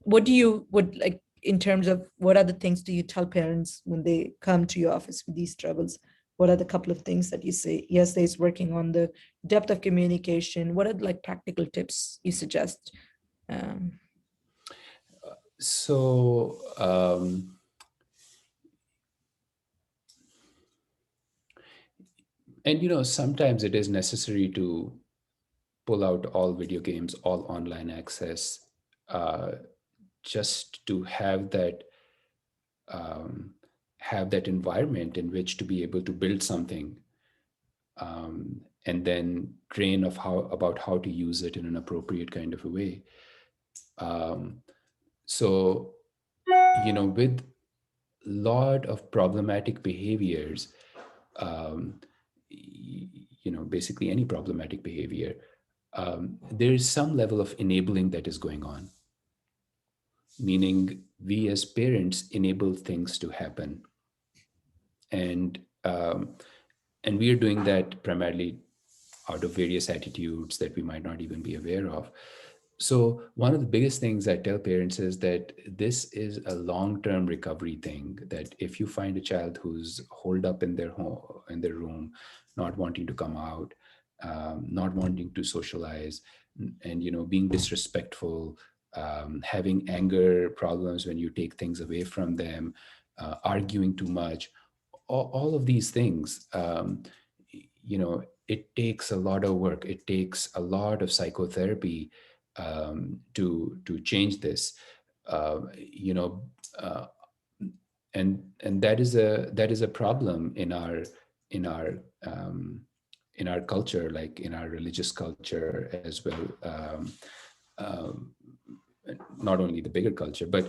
What do you would like in terms of what other things do you tell parents when they come to your office with these struggles? What are the couple of things that you say? Yes, there's working on the depth of communication. What are like practical tips you suggest? So and sometimes it is necessary to pull out all video games, all online access, just to have that environment in which to be able to build something, and then train about how to use it in an appropriate kind of a way. So with lot of problematic behaviors, basically any problematic behavior, there is some level of enabling that is going on, meaning we as parents enable things to happen, and we are doing that primarily out of various attitudes that we might not even be aware of. So one of the biggest things I tell parents is that this is a long-term recovery thing, that if you find a child who's holed up in their home, in their room, not wanting to come out, not wanting to socialize, and being disrespectful, having anger problems when you take things away from them, arguing too much, all of these things, it takes a lot of work. It takes a lot of psychotherapy to change this, and that is a problem in our in our um, in our culture, like in our religious culture as well. Um, Not only the bigger culture, but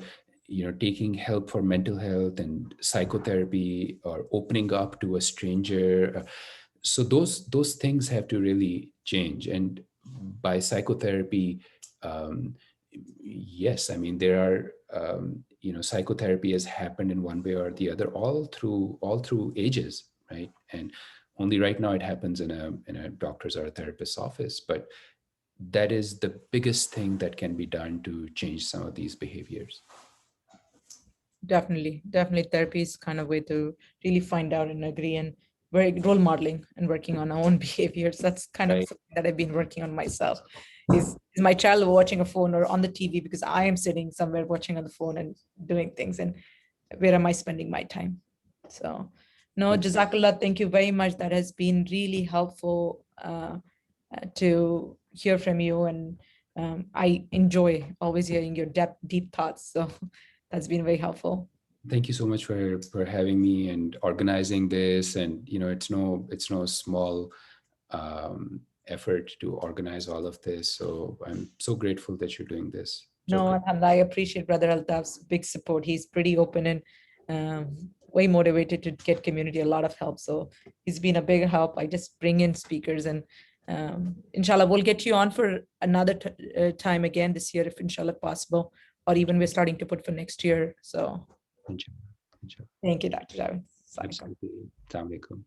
taking help for mental health and psychotherapy, or opening up to a stranger. So those things have to really change. And by psychotherapy, yes, I mean there are psychotherapy has happened in one way or the other all through ages, right? And only right now it happens in a doctor's or a therapist's office, but that is the biggest thing that can be done to change some of these behaviors. Definitely therapy is kind of way to really find out and agree and very role modeling and working on our own behaviors. That's kind of Right. something that I've been working on myself. Is my child watching a phone or on the TV because I am sitting somewhere watching on the phone and doing things, and where am I spending my time? So, no, Jazakallah, thank you very much. That has been really helpful to hear from you, and I enjoy always hearing your deep thoughts. So that's been very helpful. Thank you so much for having me and organizing this. And it's no small effort to organize all of this. So I'm so grateful that you're doing this. No, alhamdulillah, I appreciate Brother Altaf's big support. He's pretty open and way motivated to get community a lot of help. So he's been a big help. I just bring in speakers, and inshallah, we'll get you on for another time again this year, if inshallah possible, or even we're starting to put for next year. So Inshallah. thank you, Dr. Javed. Absolutely. Assalamualaikum.